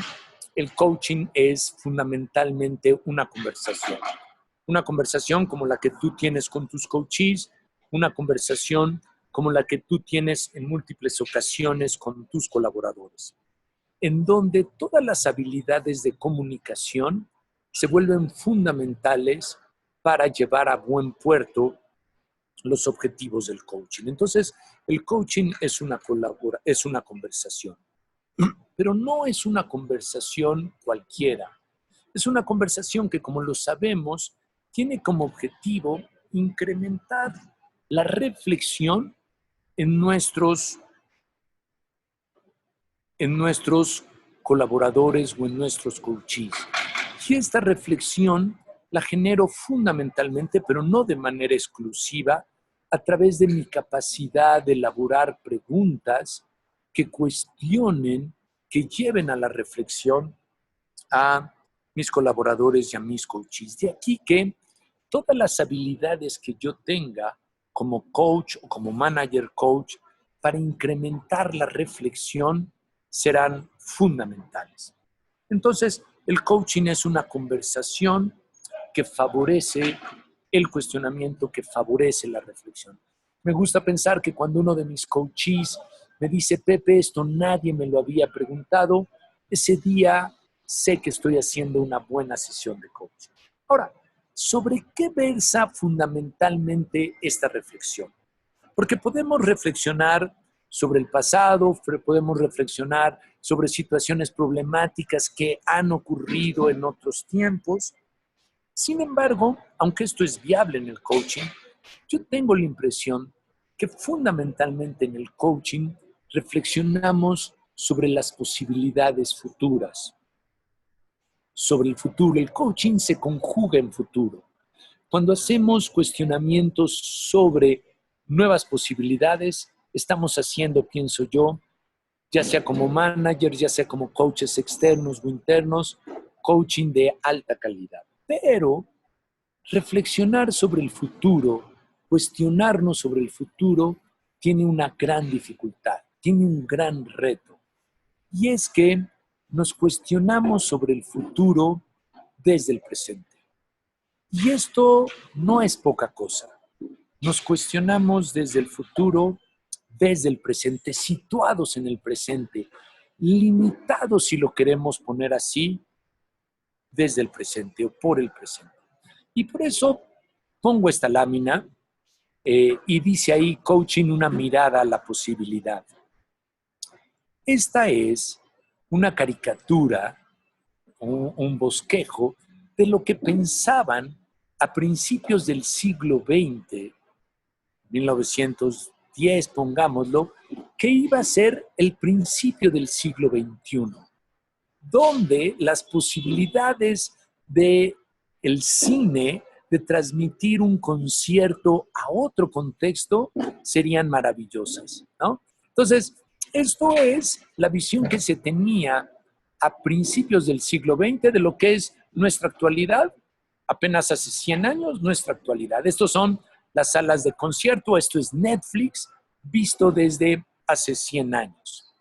el coaching es fundamentalmente una conversación. Una conversación como la que tú tienes con tus coachees, una conversación como la que tú tienes en múltiples ocasiones con tus colaboradores, en donde todas las habilidades de comunicación se vuelven fundamentales para llevar a buen puerto los objetivos del coaching. Entonces, el coaching es una conversación, pero no es una conversación cualquiera. Es una conversación que, como lo sabemos, tiene como objetivo incrementar la reflexión en nuestros colaboradores o en nuestros coachees. Y esta reflexión la genero fundamentalmente, pero no de manera exclusiva, a través de mi capacidad de elaborar preguntas que cuestionen, que lleven a la reflexión a mis colaboradores y a mis coaches. De aquí que todas las habilidades que yo tenga como coach o como manager coach para incrementar la reflexión serán fundamentales. Entonces, el coaching es una conversación que favorece el cuestionamiento, que favorece la reflexión. Me gusta pensar que cuando uno de mis coaches me dice, Pepe, esto nadie me lo había preguntado, ese día sé que estoy haciendo una buena sesión de coaching. Ahora, ¿sobre qué versa fundamentalmente esta reflexión? Porque podemos reflexionar sobre el pasado, podemos reflexionar sobre situaciones problemáticas que han ocurrido en otros tiempos. Sin embargo, aunque esto es viable en el coaching, yo tengo la impresión que fundamentalmente en el coaching reflexionamos sobre las posibilidades futuras, sobre el futuro. El coaching se conjuga en futuro. Cuando hacemos cuestionamientos sobre nuevas posibilidades, estamos haciendo, pienso yo, ya sea como manager, ya sea como coaches externos o internos, coaching de alta calidad. Pero reflexionar sobre el futuro, cuestionarnos sobre el futuro, tiene una gran dificultad, tiene un gran reto. Y es que nos cuestionamos sobre el futuro desde el presente. Y esto no es poca cosa. Nos cuestionamos desde el futuro, desde el presente, situados en el presente, limitados, si lo queremos poner así, desde el presente o por el presente. Y por eso pongo esta lámina y dice ahí, coaching, una mirada a la posibilidad. Esta es una caricatura, un bosquejo de lo que pensaban a principios del siglo XX, 1910, pongámoslo, que iba a ser el principio del siglo XXI, donde las posibilidades del cine de transmitir un concierto a otro contexto serían maravillosas, ¿no? Entonces, esto es la visión que se tenía a principios del siglo XX de lo que es nuestra actualidad, apenas hace 100 años, nuestra actualidad. Estos son las salas de concierto, esto es Netflix, visto desde hace 100 años.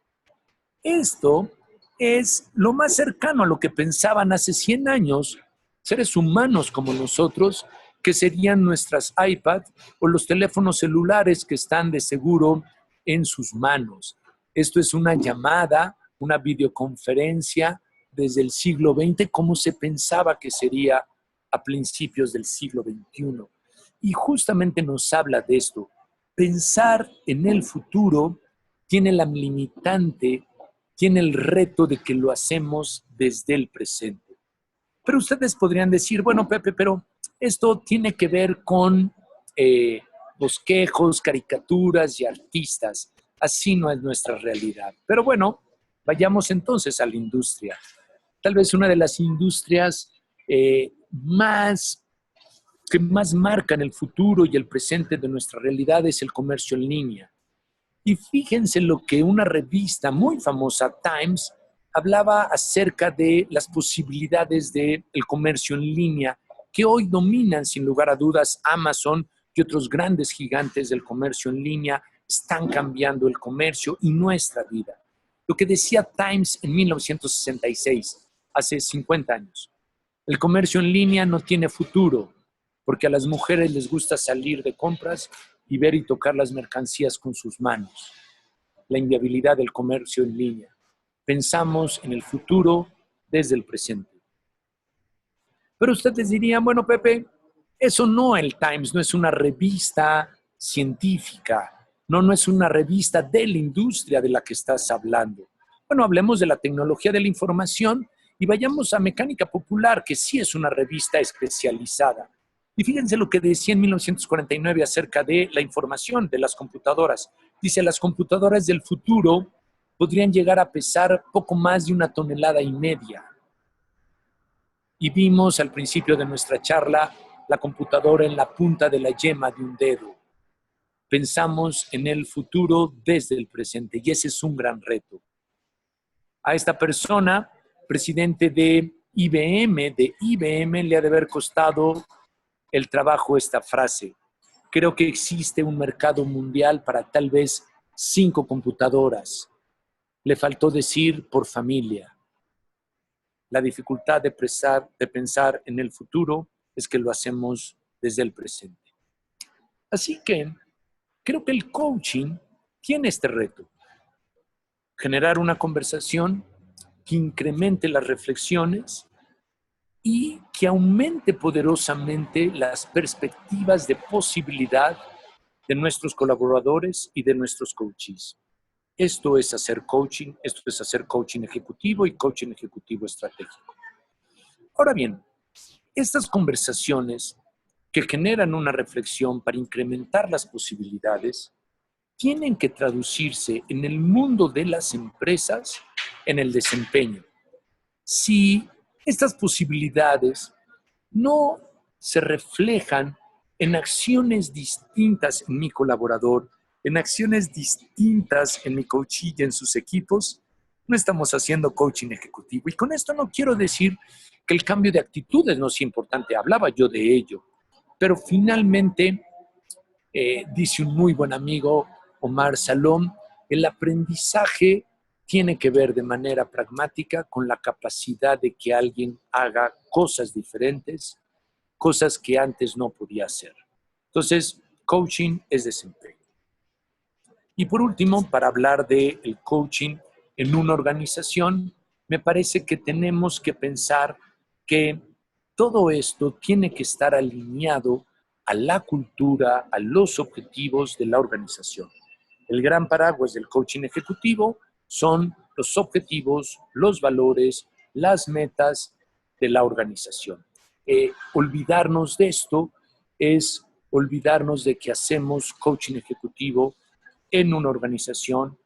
Esto es lo más cercano a lo que pensaban hace 100 años seres humanos como nosotros, que serían nuestras iPad o los teléfonos celulares que están de seguro en sus manos. Esto es una llamada, una videoconferencia desde el siglo XX, como se pensaba que sería a principios del siglo XXI. Y justamente nos habla de esto. Pensar en el futuro tiene la limitante, tiene el reto de que lo hacemos desde el presente. Pero ustedes podrían decir, bueno, Pepe, pero esto tiene que ver con bosquejos, caricaturas y artistas. Así no es nuestra realidad. Pero bueno, vayamos entonces a la industria. Tal vez una de las industrias que más marcan el futuro y el presente de nuestra realidad es el comercio en línea. Y fíjense lo que una revista muy famosa, Times, hablaba acerca de las posibilidades del comercio en línea que hoy dominan sin lugar a dudas Amazon y otros grandes gigantes del comercio en línea están cambiando el comercio y nuestra vida. Lo que decía Times en 1966, hace 50 años. El comercio en línea no tiene futuro porque a las mujeres les gusta salir de compras y ver y tocar las mercancías con sus manos. La inviabilidad del comercio en línea. Pensamos en el futuro desde el presente. Pero ustedes dirían, bueno, Pepe, eso no, el Times no es una revista científica, no es una revista de la industria de la que estás hablando. Bueno, hablemos de la tecnología de la información y vayamos a Mecánica Popular, que sí es una revista especializada. Y fíjense lo que decía en 1949 acerca de la información de las computadoras. Dice, las computadoras del futuro podrían llegar a pesar poco más de 1,5 toneladas. Y vimos al principio de nuestra charla la computadora en la punta de la yema de un dedo. pensamos en el futuro desde el presente y ese es un gran reto. A esta persona, presidente de IBM, le ha de haber costado el trabajo esta frase. Creo que existe un mercado mundial para tal vez 5 computadoras. Le faltó decir por familia. La dificultad de pensar en el futuro es que lo hacemos desde el presente. Así que creo que el coaching tiene este reto. Generar una conversación que incremente las reflexiones y que aumente poderosamente las perspectivas de posibilidad de nuestros colaboradores y de nuestros coaches. Esto es hacer coaching ejecutivo y coaching ejecutivo estratégico. Ahora bien, estas conversaciones que generan una reflexión para incrementar las posibilidades tienen que traducirse en el mundo de las empresas en el desempeño. Si estas posibilidades no se reflejan en acciones distintas en mi colaborador, en acciones distintas en mi coach y en sus equipos, no estamos haciendo coaching ejecutivo. Y con esto no quiero decir que el cambio de actitudes no es importante, hablaba yo de ello, pero finalmente, dice un muy buen amigo, Omar Salom, el aprendizaje tiene que ver de manera pragmática con la capacidad de que alguien haga cosas diferentes, cosas que antes no podía hacer. Entonces, coaching es desempeño. Y por último, para hablar del coaching en una organización, me parece que tenemos que pensar que todo esto tiene que estar alineado a la cultura, a los objetivos de la organización. El gran paraguas del coaching ejecutivo son los objetivos, los valores, las metas de la organización. Olvidarnos de esto es olvidarnos de que hacemos coaching ejecutivo en una organización,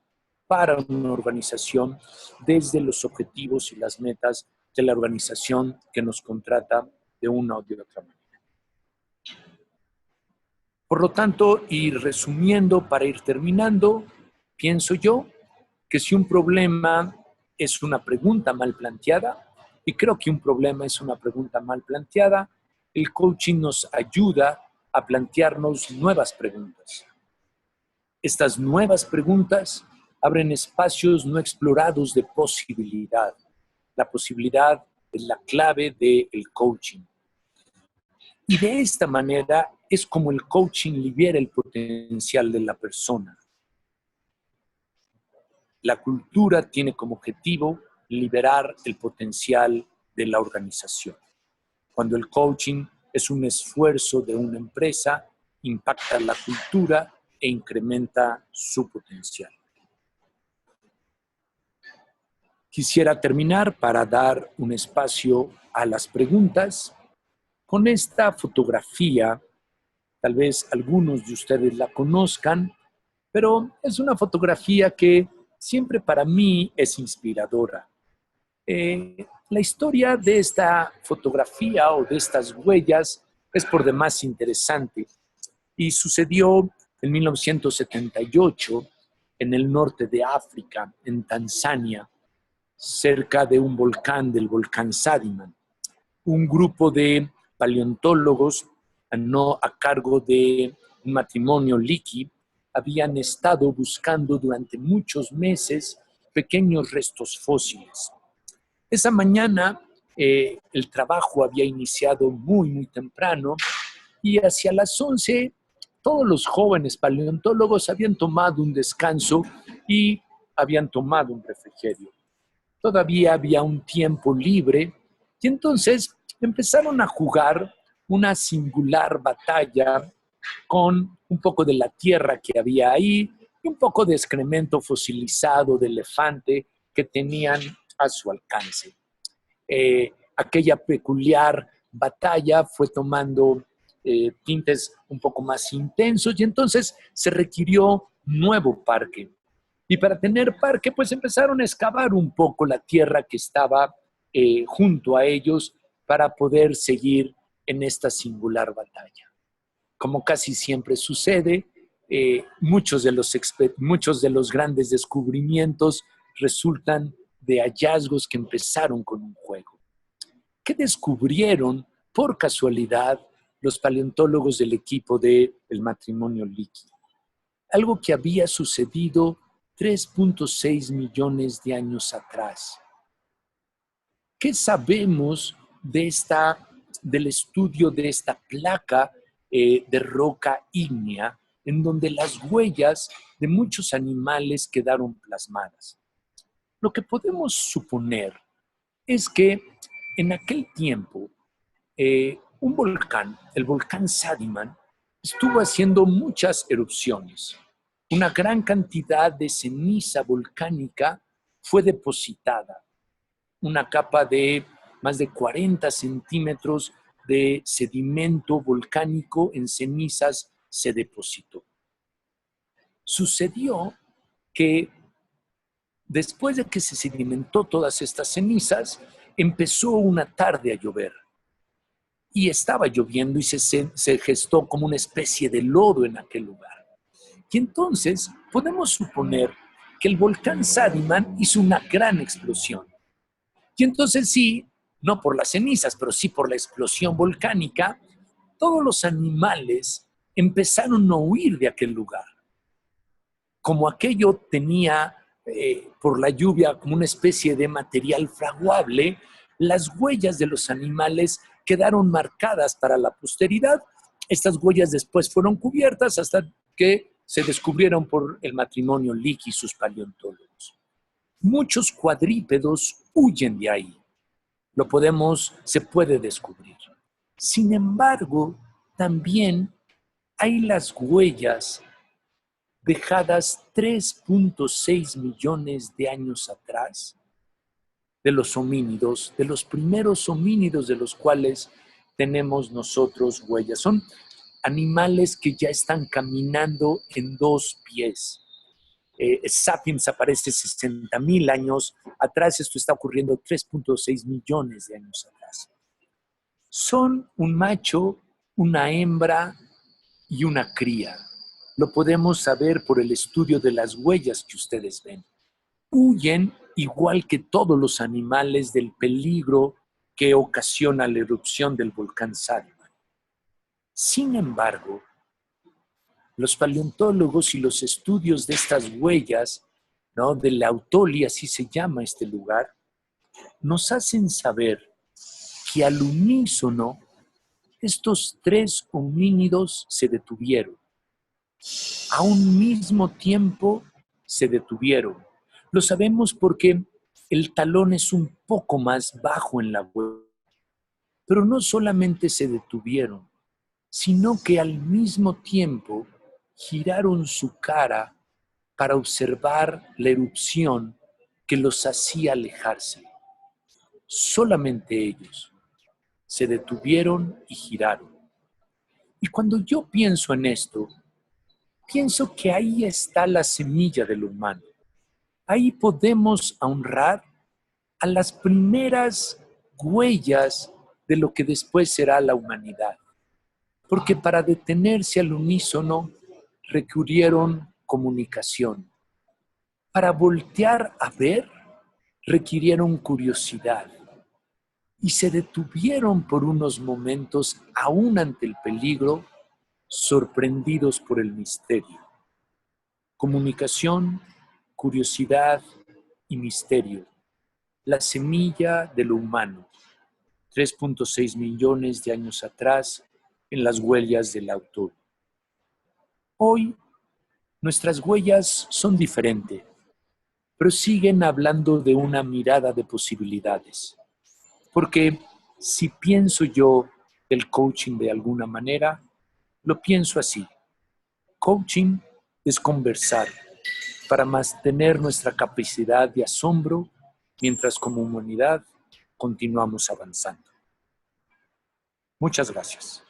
para una organización, desde los objetivos y las metas de la organización que nos contrata de una o de otra manera. Por lo tanto, y resumiendo para ir terminando, pienso yo que si un problema es una pregunta mal planteada, y creo que un problema es una pregunta mal planteada, el coaching nos ayuda a plantearnos nuevas preguntas. Estas nuevas preguntas abren espacios no explorados de posibilidad. La posibilidad es la clave del coaching. Y de esta manera es como el coaching libera el potencial de la persona. La cultura tiene como objetivo liberar el potencial de la organización. Cuando el coaching es un esfuerzo de una empresa, impacta la cultura e incrementa su potencial. Quisiera terminar para dar un espacio a las preguntas con esta fotografía. Tal vez algunos de ustedes la conozcan, pero es una fotografía que siempre para mí es inspiradora. La historia de esta fotografía o de estas huellas es por demás interesante y sucedió en 1978 en el norte de África, en Tanzania, cerca de un volcán, del volcán Sadiman. Un grupo de paleontólogos a cargo de un matrimonio Leakey habían estado buscando durante muchos meses pequeños restos fósiles. Esa mañana el trabajo había iniciado muy temprano y hacia las 11 todos los jóvenes paleontólogos habían tomado un descanso y habían tomado un refrigerio. Todavía había un tiempo libre y entonces empezaron a jugar una singular batalla con un poco de la tierra que había ahí y un poco de excremento fosilizado de elefante que tenían a su alcance. Aquella peculiar batalla fue tomando tintes un poco más intensos y entonces se requirió nuevo parque. Y para tener parque, pues empezaron a excavar un poco la tierra que estaba junto a ellos para poder seguir en esta singular batalla. Como casi siempre sucede, muchos de los grandes descubrimientos resultan de hallazgos que empezaron con un juego. ¿Qué descubrieron por casualidad los paleontólogos del equipo del matrimonio Leakey? Algo que había sucedido 3.6 millones de años atrás. ¿Qué sabemos del estudio de esta placa de roca ígnea en donde las huellas de muchos animales quedaron plasmadas? Lo que podemos suponer es que en aquel tiempo un volcán, el volcán Sadiman, estuvo haciendo muchas erupciones. Una gran cantidad de ceniza volcánica fue depositada. Una capa de más de 40 centímetros de sedimento volcánico en cenizas se depositó. Sucedió que después de que se sedimentó todas estas cenizas, empezó una tarde a llover. Y estaba lloviendo y se gestó como una especie de lodo en aquel lugar. Y entonces podemos suponer que el volcán Sadiman hizo una gran explosión. Y entonces sí, no por las cenizas, pero sí por la explosión volcánica, todos los animales empezaron a huir de aquel lugar. Como aquello tenía, por la lluvia, como una especie de material fraguable, las huellas de los animales quedaron marcadas para la posteridad. Estas huellas después fueron cubiertas hasta que se descubrieron por el matrimonio Leakey y sus paleontólogos. Muchos cuadrúpedos huyen de ahí. Se puede descubrir. Sin embargo, también hay las huellas dejadas 3.6 millones de años atrás de los homínidos, de los primeros homínidos de los cuales tenemos nosotros huellas. Son animales que ya están caminando en dos pies. Sapiens aparece 60.000 años atrás, esto está ocurriendo 3.6 millones de años atrás. Son un macho, una hembra y una cría. Lo podemos saber por el estudio de las huellas que ustedes ven. Huyen igual que todos los animales del peligro que ocasiona la erupción del volcán Sadiman. Sin embargo, los paleontólogos y los estudios de estas huellas, ¿no?, de Lautoli, así se llama este lugar, nos hacen saber que al unísono estos tres homínidos se detuvieron. A un mismo tiempo se detuvieron. Lo sabemos porque el talón es un poco más bajo en la huella. Pero no solamente se detuvieron, sino que al mismo tiempo giraron su cara para observar la erupción que los hacía alejarse. Solamente ellos se detuvieron y giraron. Y cuando yo pienso en esto, pienso que ahí está la semilla del humano. Ahí podemos honrar a las primeras huellas de lo que después será la humanidad. Porque para detenerse al unísono requirieron comunicación. Para voltear a ver requirieron curiosidad. Y se detuvieron por unos momentos, aún ante el peligro, sorprendidos por el misterio. Comunicación, curiosidad y misterio. La semilla de lo humano. 3.6 millones de años atrás, en las huellas del autor. Hoy, nuestras huellas son diferentes, pero siguen hablando de una mirada de posibilidades. Porque si pienso yo del coaching de alguna manera, lo pienso así. Coaching es conversar para mantener nuestra capacidad de asombro mientras como humanidad continuamos avanzando. Muchas gracias.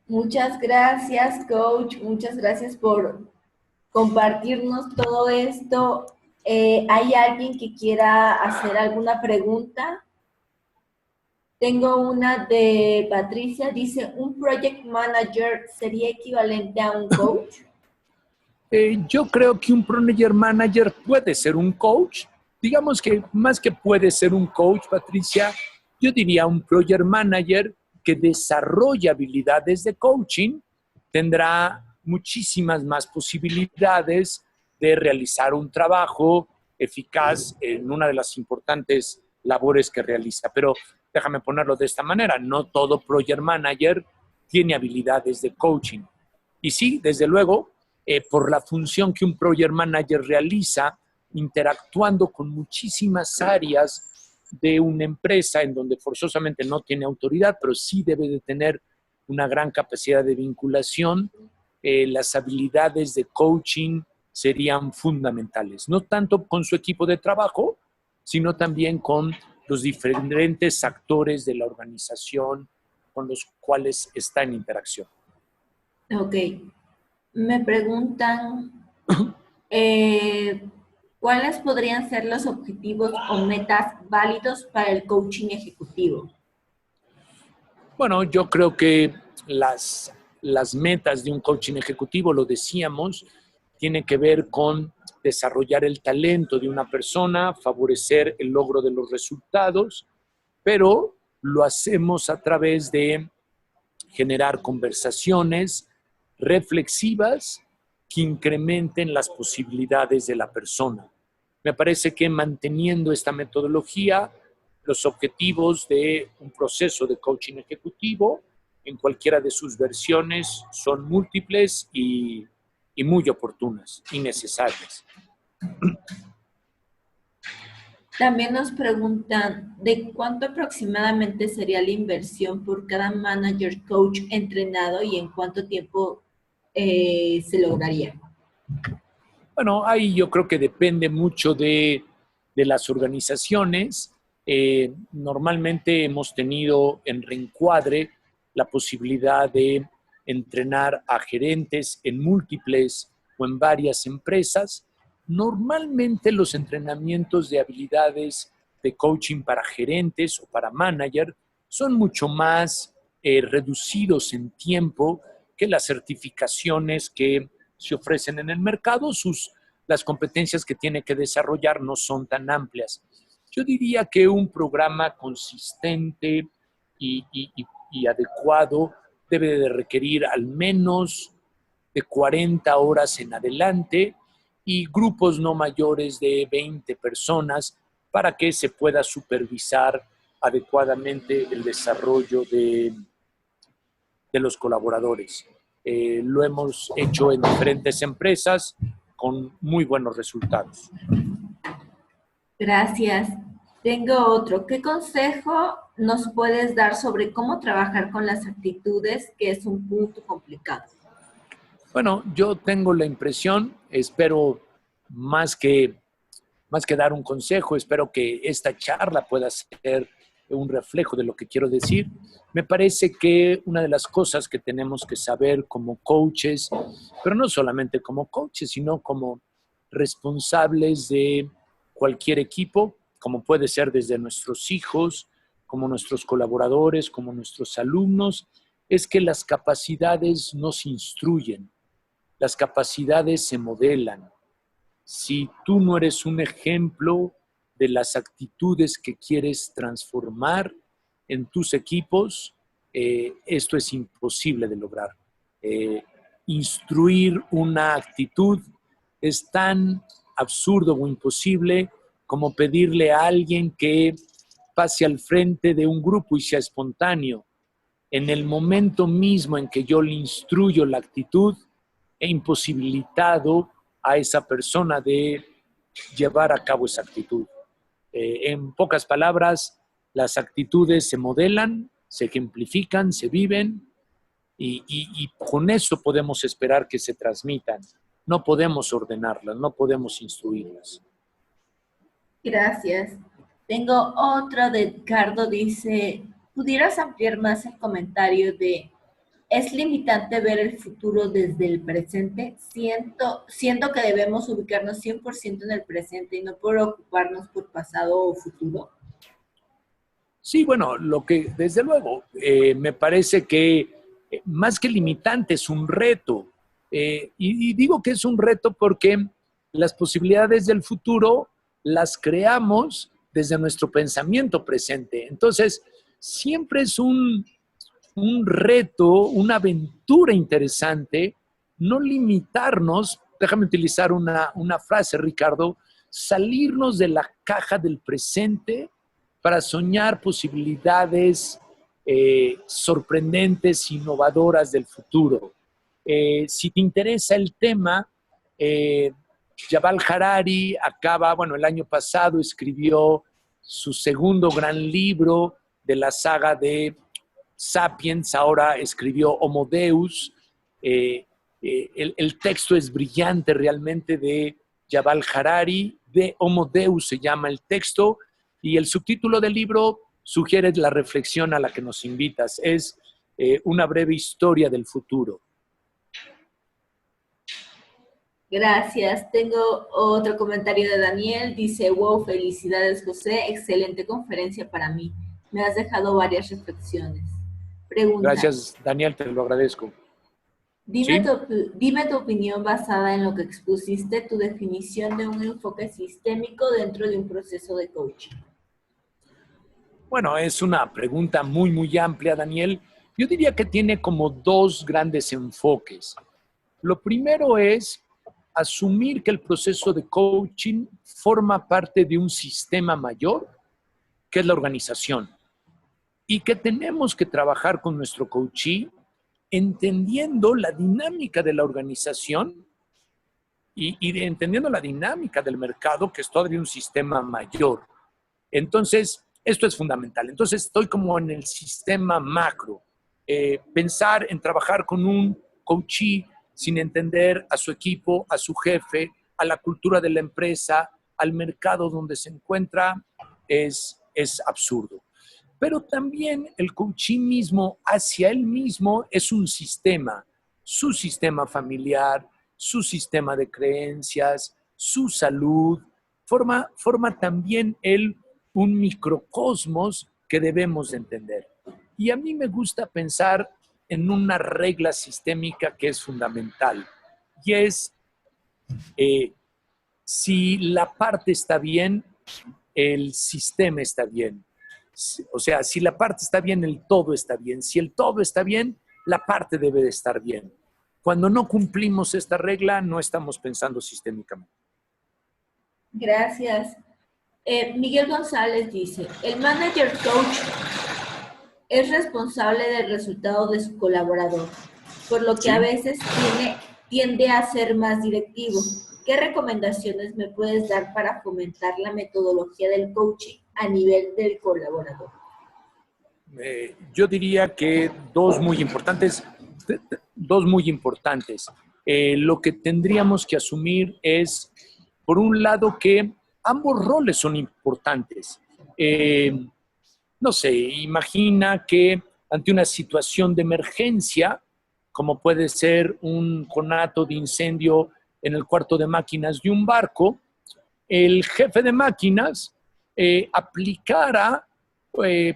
Muchas gracias, coach. Muchas gracias por compartirnos todo esto. ¿Hay alguien que quiera hacer alguna pregunta? Tengo una de Patricia, dice, ¿un project manager sería equivalente a un coach? Yo creo que un project manager puede ser un coach. Digamos que más que puede ser un coach, Patricia, yo diría un project manager que desarrolla habilidades de coaching tendrá muchísimas más posibilidades de realizar un trabajo eficaz en una de las importantes labores que realiza. Pero déjame ponerlo de esta manera, no todo project manager tiene habilidades de coaching. Y sí, desde luego, por la función que un project manager realiza, interactuando con muchísimas áreas de una empresa en donde forzosamente no tiene autoridad, pero sí debe de tener una gran capacidad de vinculación, las habilidades de coaching serían fundamentales, no tanto con su equipo de trabajo, sino también con los diferentes actores de la organización con los cuales está en interacción. Ok. Me preguntan, ¿cuáles podrían ser los objetivos o metas válidos para el coaching ejecutivo? Bueno, yo creo que las metas de un coaching ejecutivo, lo decíamos, tiene que ver con desarrollar el talento de una persona, favorecer el logro de los resultados, pero lo hacemos a través de generar conversaciones reflexivas que incrementen las posibilidades de la persona. Me parece que manteniendo esta metodología, los objetivos de un proceso de coaching ejecutivo en cualquiera de sus versiones son múltiples y muy oportunas y necesarias. También nos preguntan, ¿de cuánto aproximadamente sería la inversión por cada manager coach entrenado y en cuánto tiempo se lograría? Bueno, ahí yo creo que depende mucho de las organizaciones. Normalmente hemos tenido en Reencuadre la posibilidad de entrenar a gerentes en múltiples o en varias empresas. Normalmente los entrenamientos de habilidades de coaching para gerentes o para manager son mucho más reducidos en tiempo que las certificaciones que se ofrecen en el mercado. Las competencias que tiene que desarrollar no son tan amplias. Yo diría que un programa consistente y adecuado debe de requerir al menos de 40 horas en adelante y grupos no mayores de 20 personas para que se pueda supervisar adecuadamente el desarrollo de los colaboradores. Lo hemos hecho en diferentes empresas con muy buenos resultados. Gracias. Tengo otro. ¿Qué consejo nos puedes dar sobre cómo trabajar con las actitudes, que es un punto complicado? Bueno, yo tengo la impresión, espero más que, más que dar un consejo, espero que esta charla pueda ser un reflejo de lo que quiero decir. Me parece que una de las cosas que tenemos que saber como coaches, pero no solamente como coaches, sino como responsables de cualquier equipo, como puede ser desde nuestros hijos, como nuestros colaboradores, como nuestros alumnos, es que las capacidades no se instruyen, las capacidades se modelan. Si tú no eres un ejemplo de las actitudes que quieres transformar en tus equipos, esto es imposible de lograr. Instruir una actitud es tan absurdo o imposible como pedirle a alguien que pase al frente de un grupo y sea espontáneo. En el momento mismo en que yo le instruyo la actitud, he imposibilitado a esa persona de llevar a cabo esa actitud. En pocas palabras, las actitudes se modelan, se ejemplifican, se viven y con eso podemos esperar que se transmitan. No podemos ordenarlas, no podemos instruirlas. Gracias. Tengo otro de Edgardo, dice, ¿pudieras ampliar más el comentario de ¿es limitante ver el futuro desde el presente? Siento que debemos ubicarnos 100% en el presente y no preocuparnos por pasado o futuro. Sí, bueno, lo que desde luego me parece que más que limitante es un reto. Y digo que es un reto porque las posibilidades del futuro las creamos desde nuestro pensamiento presente. Entonces, siempre es un reto, una aventura interesante, no limitarnos, déjame utilizar una frase, Ricardo, salirnos de la caja del presente para soñar posibilidades sorprendentes, innovadoras del futuro. Si te interesa el tema, eh, Yuval Harari acaba, bueno, el año pasado escribió su segundo gran libro de la saga de Sapiens, ahora escribió Homo Deus. El texto es brillante realmente de Yuval Harari, de Homo Deus se llama el texto, y el subtítulo del libro sugiere la reflexión a la que nos invitas, es una breve historia del futuro. Gracias. Tengo otro comentario de Daniel. Dice, wow, felicidades, José. Excelente conferencia para mí. Me has dejado varias reflexiones. Pregunta. Gracias, Daniel, te lo agradezco. Dime ¿Sí? dime tu opinión basada en lo que expusiste, tu definición de un enfoque sistémico dentro de un proceso de coaching. Bueno, es una pregunta muy, muy amplia, Daniel. Yo diría que tiene como dos grandes enfoques. Lo primero es asumir que el proceso de coaching forma parte de un sistema mayor, que es la organización, y que tenemos que trabajar con nuestro coachee entendiendo la dinámica de la organización y entendiendo la dinámica del mercado, que es todavía un sistema mayor. Entonces, esto es fundamental. Entonces, estoy como en el sistema macro. Pensar en trabajar con un coachee sin entender a su equipo, a su jefe, a la cultura de la empresa, al mercado donde se encuentra, es absurdo. Pero también el coachee mismo hacia él mismo es un sistema, su sistema familiar, su sistema de creencias, su salud, forma también él un microcosmos que debemos de entender. Y a mí me gusta pensar en una regla sistémica que es fundamental, y es, eh, si la parte está bien, el sistema está bien. O sea, si la parte está bien, el todo está bien. Si el todo está bien, la parte debe de estar bien. Cuando no cumplimos esta regla, no estamos pensando sistémicamente. Gracias. Miguel González dice, el manager coach es responsable del resultado de su colaborador, por lo que a ¿Sí? veces tiende a ser más directivo. ¿Qué recomendaciones me puedes dar para fomentar la metodología del coaching a nivel del colaborador? Yo diría que dos muy importantes. Dos muy importantes. Lo que tendríamos que asumir es, por un lado, que ambos roles son importantes. No sé, imagina que ante una situación de emergencia, como puede ser un conato de incendio en el cuarto de máquinas de un barco, el jefe de máquinas aplicara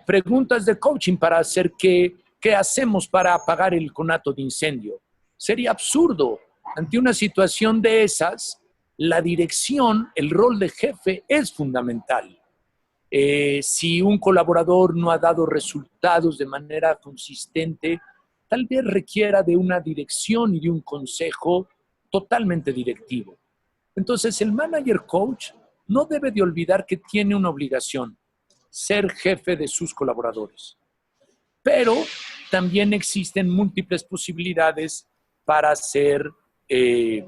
preguntas de coaching para hacer qué hacemos para apagar el conato de incendio. Sería absurdo. Ante una situación de esas, la dirección, el rol de jefe es fundamental. Si un colaborador no ha dado resultados de manera consistente, tal vez requiera de una dirección y de un consejo totalmente directivo. Entonces, el manager coach no debe de olvidar que tiene una obligación, ser jefe de sus colaboradores. Pero también existen múltiples posibilidades para ser, eh,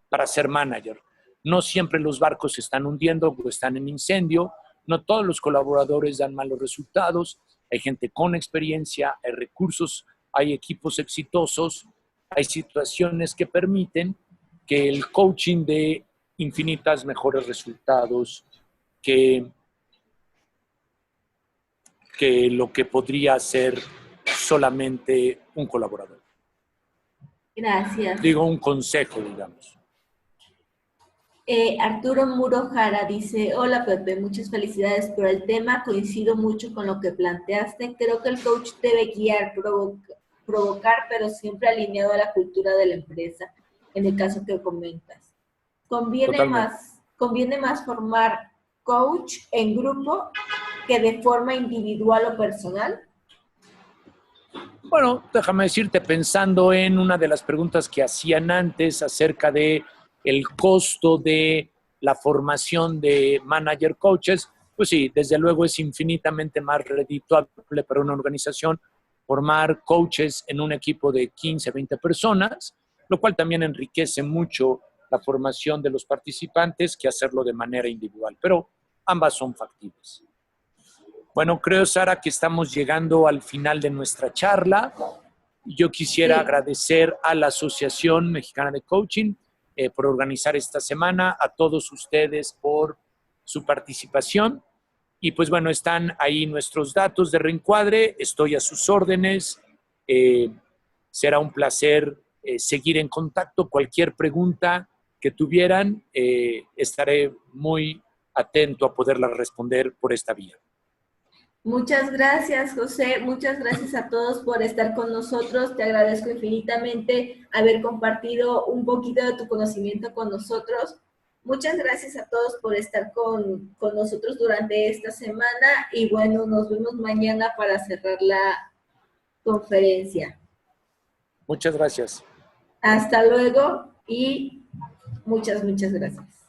para ser manager. No siempre los barcos se están hundiendo o están en incendio, no todos los colaboradores dan malos resultados, hay gente con experiencia, hay recursos, hay equipos exitosos, hay situaciones que permiten que el coaching dé infinitas mejores resultados que, que lo que podría ser solamente un colaborador. Gracias. Digo, un consejo, digamos. Arturo Muro Jara dice, hola Pepe, muchas felicidades por el tema, coincido mucho con lo que planteaste, creo que el coach debe guiar, provocar, pero siempre alineado a la cultura de la empresa, en el caso que comentas. Totalmente. Conviene más formar coach en grupo que de forma individual o personal. Bueno, déjame decirte, pensando en una de las preguntas que hacían antes acerca de el costo de la formación de manager coaches, pues sí, desde luego es infinitamente más redituable para una organización formar coaches en un equipo de 15, 20 personas, lo cual también enriquece mucho la formación de los participantes que hacerlo de manera individual, pero ambas son factibles. Bueno, creo, Sara, que estamos llegando al final de nuestra charla. Yo quisiera Sí, agradecer a la Asociación Mexicana de Coaching por organizar esta semana, a todos ustedes por su participación. Y pues bueno, están ahí nuestros datos de reencuadre, estoy a sus órdenes. Eh, Será un placer seguir en contacto. Cualquier pregunta que tuvieran, estaré muy atento a poderla responder por esta vía. muchas gracias, José. Muchas gracias a todos por estar con nosotros. Te agradezco infinitamente haber compartido un poquito de tu conocimiento con nosotros. Muchas gracias a todos por estar con nosotros durante esta semana y bueno, nos vemos mañana para cerrar la conferencia. Muchas gracias. Hasta luego y muchas gracias.